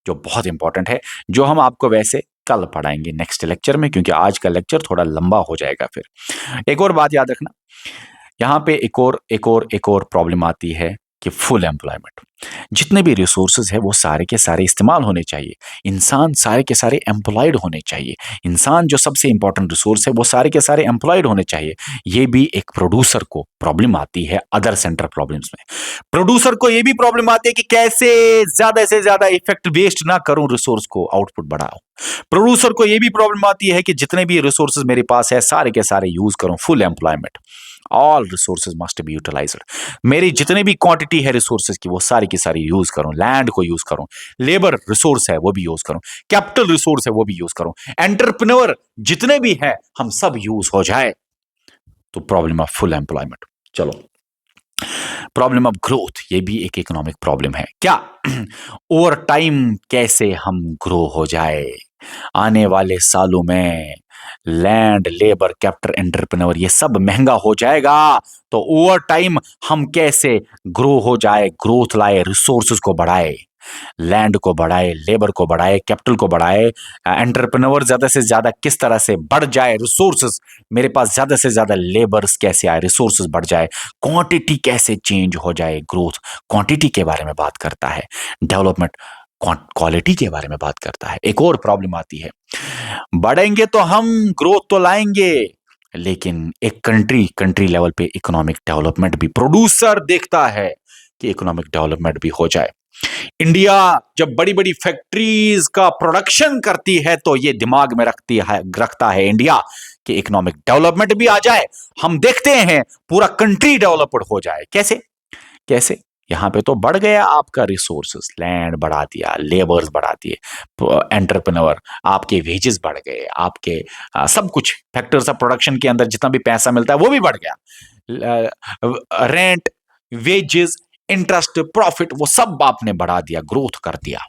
जो बहुत इंपॉर्टेंट है, जो हम आपको वैसे कल पढ़ाएंगे नेक्स्ट लेक्चर में, क्योंकि आज का लेक्चर थोड़ा लंबा हो जाएगा। फिर एक और बात याद रखना, यहां पे एक और प्रॉब्लम आती है कि फुल एम्प्लॉयमेंट। जितने भी रिसोर्सेज है वो सारे के सारे इस्तेमाल होने चाहिए, इंसान सारे के सारे एम्प्लॉयड होने चाहिए, इंसान जो सबसे इंपॉर्टेंट रिसोर्स है वो सारे के सारे एम्प्लॉयड होने चाहिए। ये भी एक प्रोड्यूसर को प्रॉब्लम आती है अदर सेंटर प्रॉब्लम्स में। प्रोड्यूसर को ये भी प्रॉब्लम आती है कि कैसे ज्यादा से ज्यादा इफेक्ट वेस्ट ना करूं, रिसोर्स को आउटपुट बढ़ाऊं। प्रोड्यूसर को ये भी प्रॉब्लम आती है कि जितने भी रिसोर्सेज मेरे पास है सारे के सारे यूज करूं, full employment, all resources must be utilised. मेरी जितने भी क्वांटिटी है रिसोर्सेज की वो सारी की सारी यूज करूं, लैंड को यूज करूं, लेबर रिसोर्स है वो भी यूज करूं, कैपिटल रिसोर्स है वो भी यूज करूं, एंटरप्रेन्योर जितने भी हैं हम सब यूज हो जाए, तो प्रॉब्लम ऑफ फुल एम्प्लॉयमेंट। चलो, प्रॉब्लम ऑफ ग्रोथ, ये भी एक इकोनॉमिक प्रॉब्लम है। क्या ओवर टाइम कैसे हम ग्रो हो जाए, आने वाले सालों में लैंड, लेबर, कैपिटल, एंटरप्रेन्योर ये सब महंगा हो जाएगा, तो ओवर टाइम हम कैसे ग्रो हो जाए, ग्रोथ लाए, रिसोर्सेज को बढ़ाए। लैंड को बढ़ाए, लेबर को बढ़ाए, कैपिटल को बढ़ाए, एंटरप्रेन्योर ज्यादा से ज्यादा किस तरह से बढ़ जाए, रिसोर्सेज मेरे पास ज्यादा से ज्यादा लेबर्स कैसे आए, रिसोर्सेज बढ़ जाए, क्वांटिटी कैसे चेंज हो जाए। ग्रोथ क्वांटिटी के बारे में बात करता है, डेवलपमेंट क्वालिटी के बारे में बात करता है। एक और प्रॉब्लम आती है, बढ़ेंगे तो हम, ग्रोथ तो लाएंगे, लेकिन एक कंट्री लेवल पे इकोनॉमिक डेवलपमेंट भी प्रोड्यूसर देखता है कि इकोनॉमिक डेवलपमेंट भी हो जाए। इंडिया जब बड़ी बड़ी फैक्ट्रीज का प्रोडक्शन करती है तो ये दिमाग में रखता है इंडिया कि इकोनॉमिक डेवलपमेंट भी आ जाए, हम देखते हैं पूरा कंट्री डेवलप्ड हो जाए। कैसे कैसे? यहां पे तो बढ़ गया आपका रिसोर्सेस, लैंड बढ़ा दिया, लेबर्स बढ़ा दिए, एंटरप्रेन्योर, आपके वेजेस बढ़ गए, आपके सब कुछ फैक्टर्स ऑफ प्रोडक्शन के अंदर जितना भी पैसा मिलता है वो भी बढ़ गया, रेंट, वेजेस, इंटरेस्ट, प्रॉफिट, वो सब आपने बढ़ा दिया, ग्रोथ कर दिया।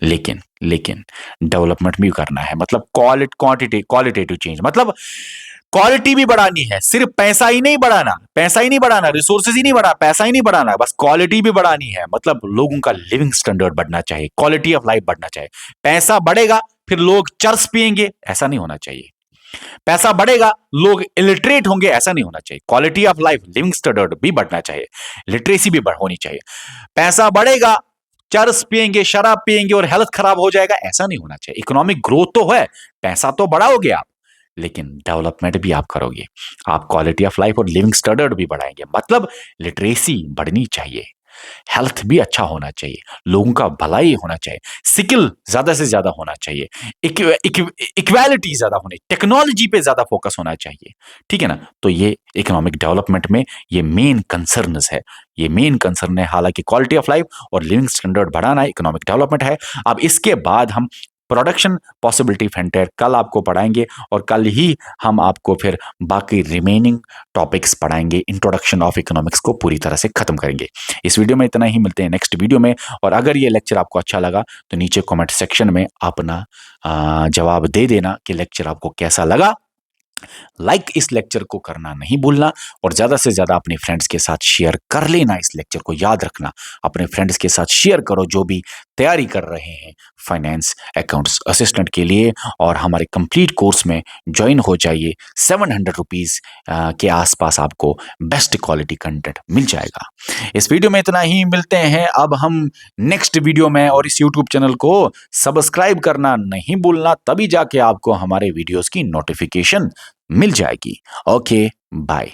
लेकिन डेवलपमेंट भी करना है, मतलब क्वालिटेटिव चेंज, मतलब क्वालिटी भी बढ़ानी है। सिर्फ पैसा ही नहीं बढ़ाना, रिसोर्सेज ही नहीं बढ़ा, पैसा ही नहीं बढ़ाना, बस क्वालिटी भी बढ़ानी है। मतलब लोगों का लिविंग स्टैंडर्ड बढ़ना चाहिए, क्वालिटी ऑफ लाइफ बढ़ना चाहिए। पैसा बढ़ेगा फिर लोग चर्स पिएंगे, ऐसा नहीं होना चाहिए। पैसा बढ़ेगा लोग इलिटरेट होंगे, ऐसा नहीं होना चाहिए। Quality of life, living standard भी बढ़ना चाहिए, लिटरेसी भी होनी चाहिए। पैसा बढ़ेगा, चरस पिएंगे, शराब पिएंगे और हेल्थ खराब हो जाएगा, ऐसा नहीं होना चाहिए। इकोनॉमिक ग्रोथ तो है, पैसा तो बढ़ाओगे आप, लेकिन डेवलपमेंट भी आप करोगे, आप क्वालिटी ऑफ लाइफ और लिविंग स्टैंडर्ड भी बढ़ाएंगे। मतलब लिटरेसी बढ़नी चाहिए, हेल्थ भी अच्छा होना चाहिए, लोगों का भलाई होना चाहिए, स्किल ज्यादा से ज्यादा होना चाहिए, इक्वालिटी ज्यादा होनी, टेक्नोलॉजी पे ज्यादा फोकस होना चाहिए। ठीक है ना? तो ये इकोनॉमिक डेवलपमेंट में ये मेन कंसर्न्स है, ये मेन कंसर्न है। हालांकि क्वालिटी ऑफ लाइफ और लिविंग स्टैंडर्ड बढ़ाना इकोनॉमिक डेवलपमेंट है। अब इसके बाद हम प्रोडक्शन पॉसिबिलिटी फ्रंटियर कल आपको पढ़ाएंगे, और कल ही हम आपको फिर बाकी रिमेनिंग टॉपिक्स पढ़ाएंगे, इंट्रोडक्शन ऑफ इकोनॉमिक्स को पूरी तरह से खत्म करेंगे। इस वीडियो में इतना ही, मिलते हैं नेक्स्ट वीडियो में। और अगर ये लेक्चर आपको अच्छा लगा तो नीचे कमेंट सेक्शन में अपना जवाब दे देना कि लेक्चर आपको कैसा लगा। लाइक इस लेक्चर को करना नहीं भूलना, और ज्यादा से ज्यादा अपने फ्रेंड्स के साथ शेयर कर लेना। इस लेक्चर को याद रखना, अपने फ्रेंड्स के साथ शेयर करो जो भी तैयारी कर रहे हैं फाइनेंस अकाउंट्स असिस्टेंट के लिए, और हमारे कंप्लीट कोर्स में ज्वाइन हो जाइए। 700 रुपीज के आसपास आपको बेस्ट क्वालिटी कंटेंट मिल जाएगा। इस वीडियो में इतना ही, मिलते हैं अब हम नेक्स्ट वीडियो में। और इस यूट्यूब चैनल को सब्सक्राइब करना नहीं भूलना, तभी जाके आपको हमारे वीडियोस की नोटिफिकेशन मिल जाएगी। Okay, bye.